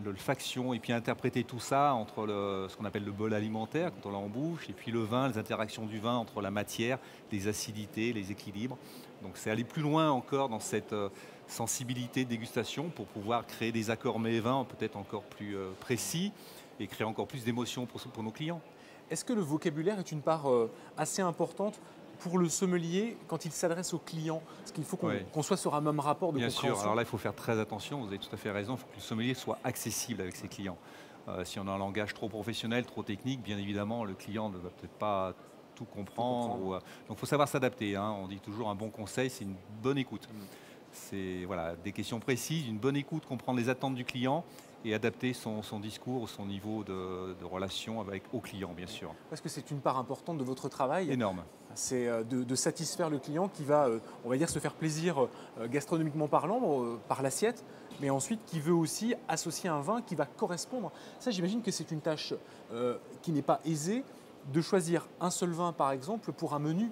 l'olfaction, et puis interpréter tout ça entre ce qu'on appelle le bol alimentaire, quand on l'a en bouche, et puis le vin, les interactions du vin entre la matière, les acidités, les équilibres. Donc c'est aller plus loin encore dans cette sensibilité de dégustation pour pouvoir créer des accords mets-vins peut-être encore plus précis et créer encore plus d'émotions pour nos clients. Est-ce que le vocabulaire est une part assez importante pour le sommelier quand il s'adresse aux clients? Parce qu'il faut qu'on soit sur un même rapport de compréhension. Bien sûr, alors là il faut faire très attention, vous avez tout à fait raison, il faut que le sommelier soit accessible avec ses clients. Si on a un langage trop professionnel, trop technique, bien évidemment le client ne va peut-être pas tout comprendre. Donc il faut savoir s'adapter, hein. On dit toujours un bon conseil, c'est une bonne écoute. C'est des questions précises, une bonne écoute, comprendre les attentes du client et adapter son discours, son niveau de relation au client, bien sûr. Parce que c'est une part importante de votre travail. Énorme. C'est de satisfaire le client qui va, on va dire, se faire plaisir gastronomiquement parlant, par l'assiette, mais ensuite qui veut aussi associer un vin qui va correspondre. Ça, j'imagine que c'est une tâche qui n'est pas aisée, de choisir un seul vin, par exemple, pour un menu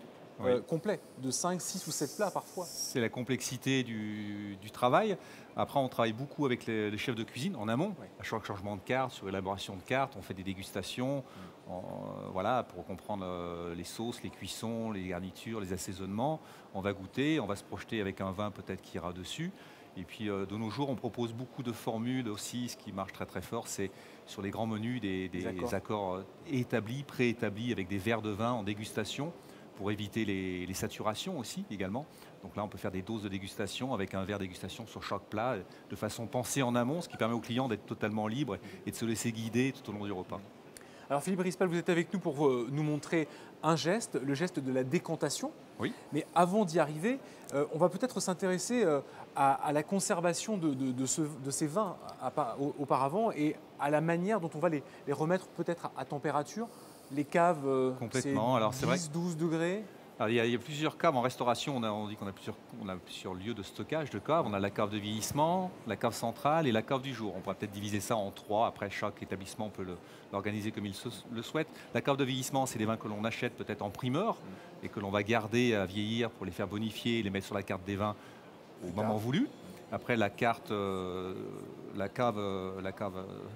complet, de 5, 6 ou 7 plats parfois. C'est la complexité du travail. Après, on travaille beaucoup avec les chefs de cuisine en amont, à chaque changement de carte, sur élaboration de cartes, on fait des dégustations, pour comprendre les sauces, les cuissons, les garnitures, les assaisonnements. On va goûter, on va se projeter avec un vin peut-être qui ira dessus. Et puis de nos jours, on propose beaucoup de formules aussi. Ce qui marche très très fort, c'est sur les grands menus des accords établis, préétablis, avec des verres de vin en dégustation, pour éviter les saturations aussi également. Donc là, on peut faire des doses de dégustation avec un verre de dégustation sur chaque plat, de façon pensée en amont, ce qui permet au client d'être totalement libre et de se laisser guider tout au long du repas. Alors Philippe Rispal, vous êtes avec nous pour nous montrer un geste, le geste de la décantation. Oui. Mais avant d'y arriver, on va peut-être s'intéresser à la conservation de ces vins auparavant et à la manière dont on va les remettre peut-être à température. Les caves, complètement. Alors, c'est 10, 12 degrés. Alors, il y a plusieurs caves en restauration. On dit qu'on a plusieurs lieux de stockage de caves. On a la cave de vieillissement, la cave centrale et la cave du jour. On pourrait peut-être diviser ça en 3. Après, chaque établissement peut l'organiser comme il le souhaite. La cave de vieillissement, c'est des vins que l'on achète peut-être en primeur et que l'on va garder à vieillir pour les faire bonifier et les mettre sur la carte des vins au moment voulu. Après, la cave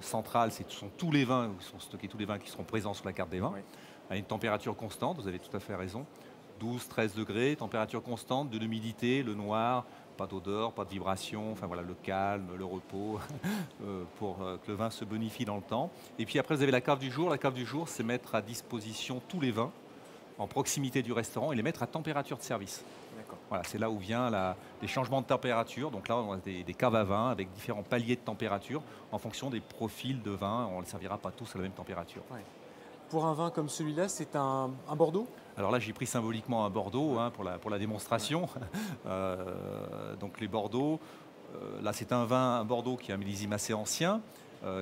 centrale, ce sont tous les vins, où sont stockés tous les vins qui seront présents sur la carte des vins, à une température constante, vous avez tout à fait raison, 12-13 degrés, température constante, de l'humidité, le noir, pas d'odeur, pas de vibration, enfin voilà, le calme, le repos, pour que le vin se bonifie dans le temps. Et puis après, vous avez la cave du jour. La cave du jour, c'est mettre à disposition tous les vins en proximité du restaurant et les mettre à température de service. Voilà, c'est là où vient les changements de température. Donc là, on a des caves à vin avec différents paliers de température en fonction des profils de vin. On ne les servira pas tous à la même température. Ouais. Pour un vin comme celui-là, c'est un Bordeaux? Alors là, j'ai pris symboliquement un Bordeaux pour la démonstration. Donc les Bordeaux, là c'est un Bordeaux qui est un millésime assez ancien,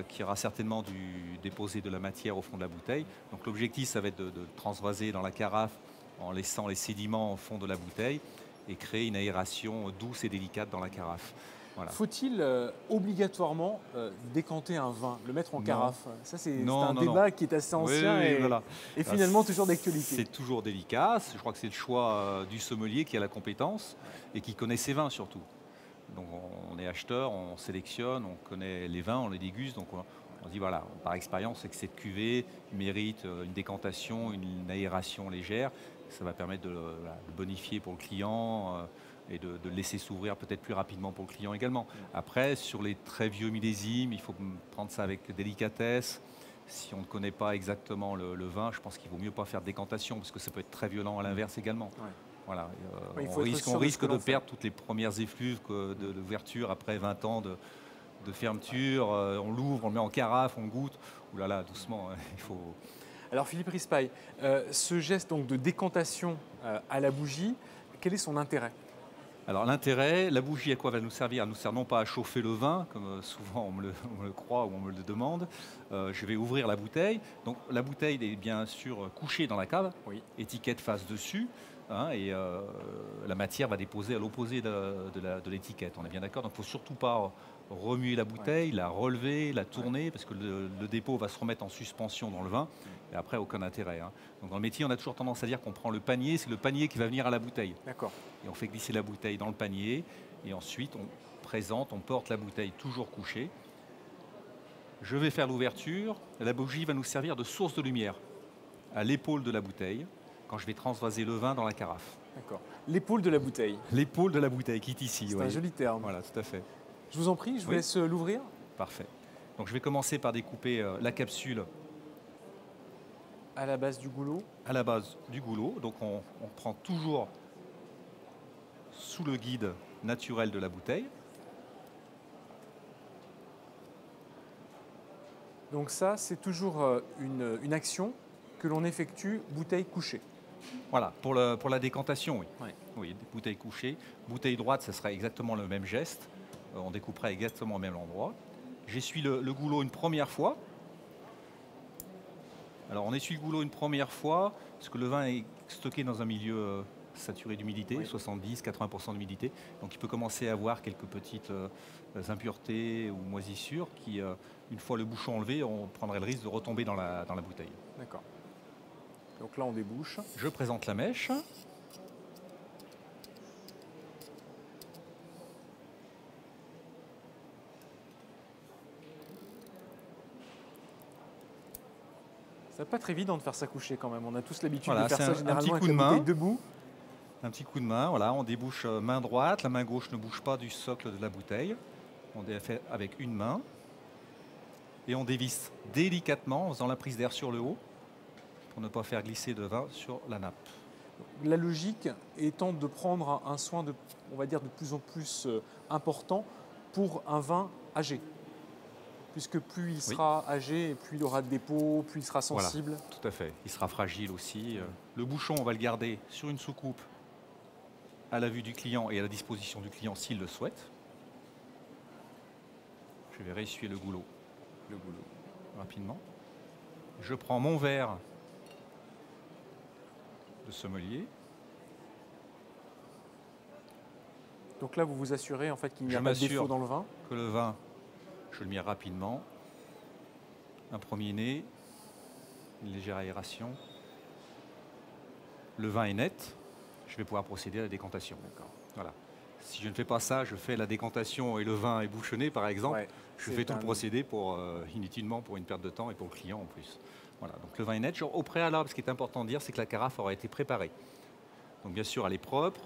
qui aura certainement dû déposer de la matière au fond de la bouteille. Donc l'objectif, ça va être de transvaser dans la carafe en laissant les sédiments au fond de la bouteille et créer une aération douce et délicate dans la carafe. Voilà. Faut-il obligatoirement décanter un vin, le mettre en carafe? Ça, c'est un débat qui est assez ancien et finalement toujours d'actualité. C'est toujours délicat. Je crois que c'est le choix du sommelier qui a la compétence et qui connaît ses vins surtout. Donc on est acheteur, on sélectionne, on connaît les vins, on les déguste. Donc on dit voilà, par expérience, c'est que cette cuvée mérite une décantation, une aération légère. Ça va permettre de bonifier pour le client et de laisser s'ouvrir peut-être plus rapidement pour le client également. Après, sur les très vieux millésimes, il faut prendre ça avec délicatesse. Si on ne connaît pas exactement le vin, je pense qu'il vaut mieux pas faire de décantation parce que ça peut être très violent à l'inverse également. Ouais. Voilà, on risque de perdre toutes les premières effluves d'ouverture après 20 ans de fermeture. On l'ouvre, on le met en carafe, on goûte. Ouh là là, doucement, il faut... Alors Philippe Rispal, ce geste donc, de décantation à la bougie, quel est son intérêt? Alors l'intérêt, la bougie à quoi va nous servir? Elle nous sert non pas à chauffer le vin, comme souvent on me le croit ou on me le demande. Je vais ouvrir la bouteille. Donc la bouteille est bien sûr couchée dans la cave, étiquette face dessus, hein, et la matière va déposer à l'opposé de l'étiquette. On est bien d'accord? Donc il ne faut surtout pas remuer la bouteille, la relever, la tourner, parce que le dépôt va se remettre en suspension dans le vin, et après aucun intérêt. Hein. Donc dans le métier, on a toujours tendance à dire qu'on prend le panier, c'est le panier qui va venir à la bouteille. D'accord. Et on fait glisser la bouteille dans le panier, et ensuite on présente, on porte la bouteille toujours couchée. Je vais faire l'ouverture, la bougie va nous servir de source de lumière à l'épaule de la bouteille, quand je vais transvaser le vin dans la carafe. D'accord. L'épaule de la bouteille. L'épaule de la bouteille qui est ici. C'est un joli terme. Voilà, tout à fait. Je vous en prie, je vous laisse l'ouvrir. Parfait. Donc je vais commencer par découper la capsule. À la base du goulot. À la base du goulot. Donc on prend toujours sous le guide naturel de la bouteille. Donc ça, c'est toujours une action que l'on effectue bouteille couchée. Voilà, pour la décantation, oui. Ouais. Oui, bouteille couchée. Bouteille droite, ce sera exactement le même geste. On découpera exactement au même endroit. J'essuie le goulot une première fois. Alors on essuie le goulot une première fois, parce que le vin est stocké dans un milieu saturé d'humidité, 70-80% d'humidité. Donc il peut commencer à avoir quelques petites impuretés ou moisissures qui, une fois le bouchon enlevé, on prendrait le risque de retomber dans la bouteille. D'accord. Donc là on débouche. Je présente la mèche. C'est pas très évident de faire ça coucher quand même. On a tous l'habitude voilà, de faire ça généralement avec la bouteille debout. Un petit coup de main, voilà, on débouche main droite, la main gauche ne bouge pas du socle de la bouteille. On fait avec une main et on dévisse délicatement en faisant la prise d'air sur le haut pour ne pas faire glisser de vin sur la nappe. La logique étant de prendre un soin on va dire de plus en plus important pour un vin âgé. Puisque plus il sera âgé, plus il aura de dépôts, plus il sera sensible. Voilà, tout à fait. Il sera fragile aussi. Le bouchon, on va le garder sur une soucoupe à la vue du client et à la disposition du client s'il le souhaite. Je vais réessuyer le goulot rapidement. Je prends mon verre de sommelier. Donc là, vous vous assurez en fait qu'il n'y a pas de défaut dans le vin. Que le vin, je le mets rapidement. Un premier nez, une légère aération. Le vin est net. Je vais pouvoir procéder à la décantation. Voilà. Si je ne fais pas ça, je fais la décantation et le vin est bouchonné, par exemple. Ouais, je fais tout le procédé inutilement pour une perte de temps et pour le client en plus. Voilà. Donc le vin est net. Genre, au préalable, ce qui est important de dire, c'est que la carafe aura été préparée. Donc bien sûr, elle est propre,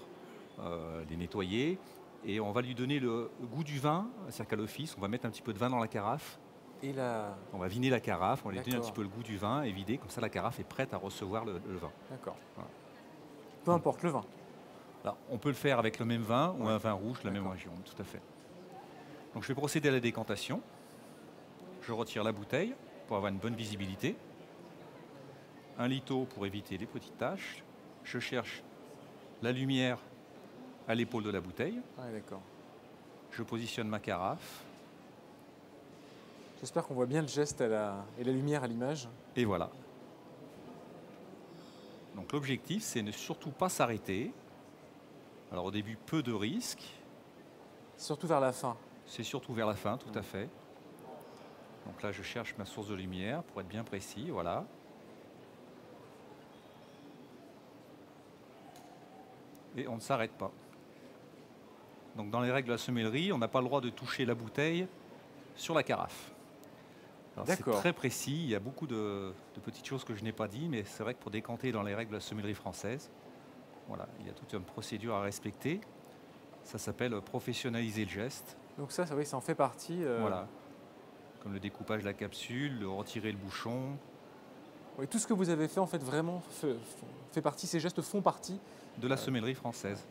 elle est nettoyée. Et on va lui donner le goût du vin, c'est-à-dire qu'à l'office, on va mettre un petit peu de vin dans la carafe. On va viner la carafe, on va lui donner un petit peu le goût du vin et vider, comme ça la carafe est prête à recevoir le vin. D'accord. Voilà. Peu importe le vin. Alors, on peut le faire avec le même vin ou un vin rouge de la même région, tout à fait. Donc je vais procéder à la décantation. Je retire la bouteille pour avoir une bonne visibilité. Un litho pour éviter les petites taches. Je cherche la lumière à l'épaule de la bouteille. Ah, d'accord. Je positionne ma carafe. J'espère qu'on voit bien le geste et la lumière à l'image. Et voilà. Donc l'objectif, c'est ne surtout pas s'arrêter. Alors au début, peu de risques. Surtout vers la fin. C'est surtout vers la fin, tout à fait. Donc là, je cherche ma source de lumière pour être bien précis, voilà. Et on ne s'arrête pas. Donc dans les règles de la sommellerie, on n'a pas le droit de toucher la bouteille sur la carafe. C'est très précis, il y a beaucoup de petites choses que je n'ai pas dit, mais c'est vrai que pour décanter dans les règles de la sommellerie française, voilà, il y a toute une procédure à respecter. Ça s'appelle professionnaliser le geste. Donc ça oui, ça en fait partie. Voilà, comme le découpage de la capsule, le retirer le bouchon. Oui, tout ce que vous avez fait, en fait, vraiment fait partie, ces gestes font partie de la sommellerie française.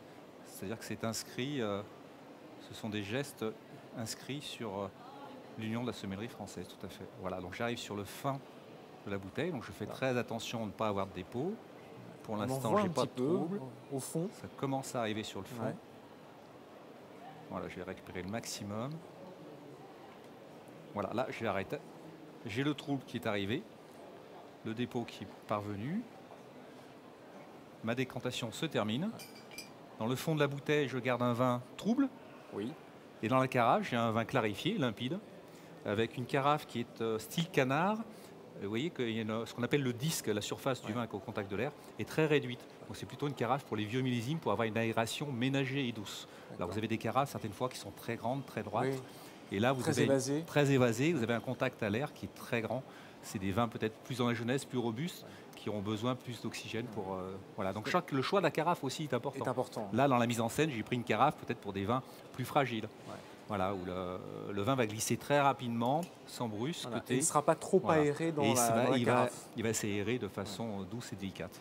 C'est-à-dire que c'est inscrit, ce sont des gestes inscrits sur l'Union de la sommellerie française, tout à fait. Voilà, donc j'arrive sur le fin de la bouteille, donc je fais très attention à ne pas avoir de dépôt. Pour l'instant, je n'ai pas de trouble. Au fond. Ça commence à arriver sur le fond. Ouais. Voilà, je vais récupérer le maximum. Voilà, là, je vais arrêter. J'ai le trouble qui est arrivé, le dépôt qui est parvenu. Ma décantation se termine. Dans le fond de la bouteille, je garde un vin trouble. Oui. Et dans la carafe, j'ai un vin clarifié, limpide, avec une carafe qui est style canard. Vous voyez qu'il y a ce qu'on appelle le disque, la surface du vin au contact de l'air, est très réduite. Donc c'est plutôt une carafe pour les vieux millésimes, pour avoir une aération ménagée et douce. Là, vous avez des carafes, certaines fois, qui sont très grandes, très droites. Oui. Et là, vous Très avez évasé. très évasé. Vous avez un contact à l'air qui est très grand. C'est des vins peut-être plus dans la jeunesse, plus robustes, qui ont besoin plus d'oxygène pour. Voilà. Donc le choix de la carafe aussi est important. Est important. Là, dans la mise en scène, j'ai pris une carafe peut-être pour des vins plus fragiles. Voilà, où le vin va glisser très rapidement, sans brusqueté. Voilà. Il ne sera pas trop aéré dans la carafe. Il va s'aérer de façon douce et délicate.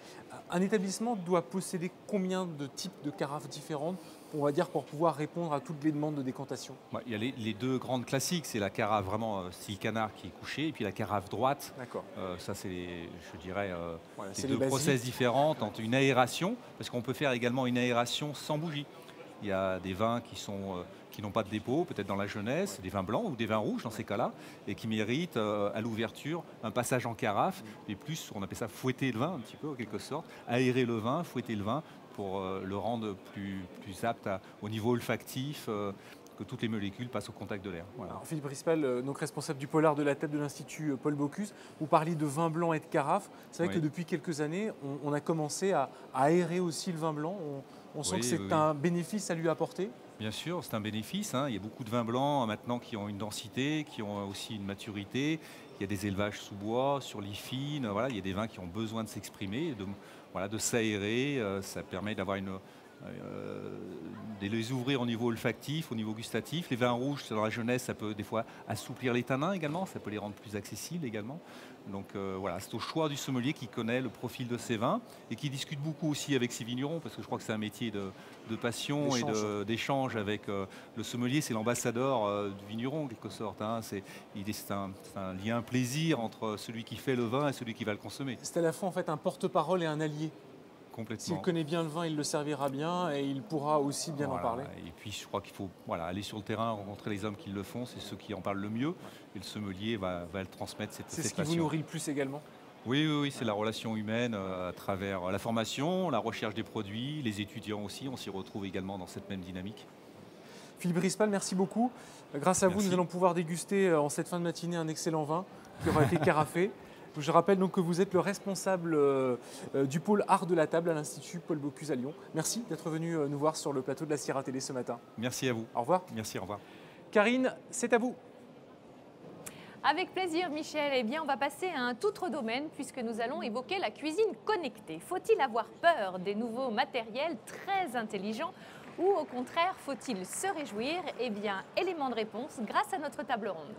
Un établissement doit posséder combien de types de carafes différentes, on va dire, pour pouvoir répondre à toutes les demandes de décantation? Il y a les deux grandes classiques, c'est la carafe vraiment style canard qui est couchée, et puis la carafe droite. D'accord. Ça, c'est, je dirais, c'est deux les process différentes entre une aération, parce qu'on peut faire également une aération sans bougie. Il y a des vins qui n'ont pas de dépôt, peut-être dans la jeunesse, des vins blancs ou des vins rouges dans ces cas-là, et qui méritent à l'ouverture un passage en carafe, et plus, on appelle ça fouetter le vin un petit peu en quelque sorte, aérer le vin, fouetter le vin pour le rendre plus apte au niveau olfactif, que toutes les molécules passent au contact de l'air. Voilà. Alors, Philippe Rispal, donc responsable du polar de la table de l'Institut Paul Bocuse, vous parliez de vin blanc et de carafe. C'est vrai que depuis quelques années, on a commencé à aérer aussi le vin blanc. On sent que c'est un bénéfice à lui apporter. Bien sûr, c'est un bénéfice. Il y a beaucoup de vins blancs maintenant qui ont une densité, qui ont aussi une maturité. Il y a des élevages sous bois, sur lit fine. Voilà, il y a des vins qui ont besoin de s'exprimer, de s'aérer. Ça permet d'avoir de les ouvrir au niveau olfactif, au niveau gustatif. Les vins rouges, dans la jeunesse, ça peut des fois assouplir les tanins également. Ça peut les rendre plus accessibles également. Donc voilà, c'est au choix du sommelier qui connaît le profil de ses vins et qui discute beaucoup aussi avec ses vignerons, parce que je crois que c'est un métier de passion et d'échange avec le sommelier. C'est l'ambassadeur du vigneron en quelque sorte. C'est un lien plaisir entre celui qui fait le vin et celui qui va le consommer. C'est à la fois en fait un porte-parole et un allié. Complètement. S'il connaît bien le vin, il le servira bien et il pourra aussi bien en parler. Et puis je crois qu'il faut aller sur le terrain, rencontrer les hommes qui le font, c'est ceux qui en parlent le mieux. Et le sommelier va le transmettre cette passion. C'est ce qui vous nourrit le plus également? Oui, c'est la relation humaine à travers la formation, la recherche des produits, les étudiants aussi, on s'y retrouve également dans cette même dynamique. Philippe Rispal, merci beaucoup. Grâce à vous, nous allons pouvoir déguster en cette fin de matinée un excellent vin qui aura été carafé. Je rappelle donc que vous êtes le responsable du pôle art de la table à l'Institut Paul Bocuse à Lyon. Merci d'être venu nous voir sur le plateau de la Sierra Télé ce matin. Merci à vous. Au revoir. Merci, au revoir. Karine, c'est à vous. Avec plaisir, Michel. Eh bien, on va passer à un tout autre domaine puisque nous allons évoquer la cuisine connectée. Faut-il avoir peur des nouveaux matériels très intelligents ou au contraire, faut-il se réjouir? Eh bien, élément de réponse grâce à notre table ronde.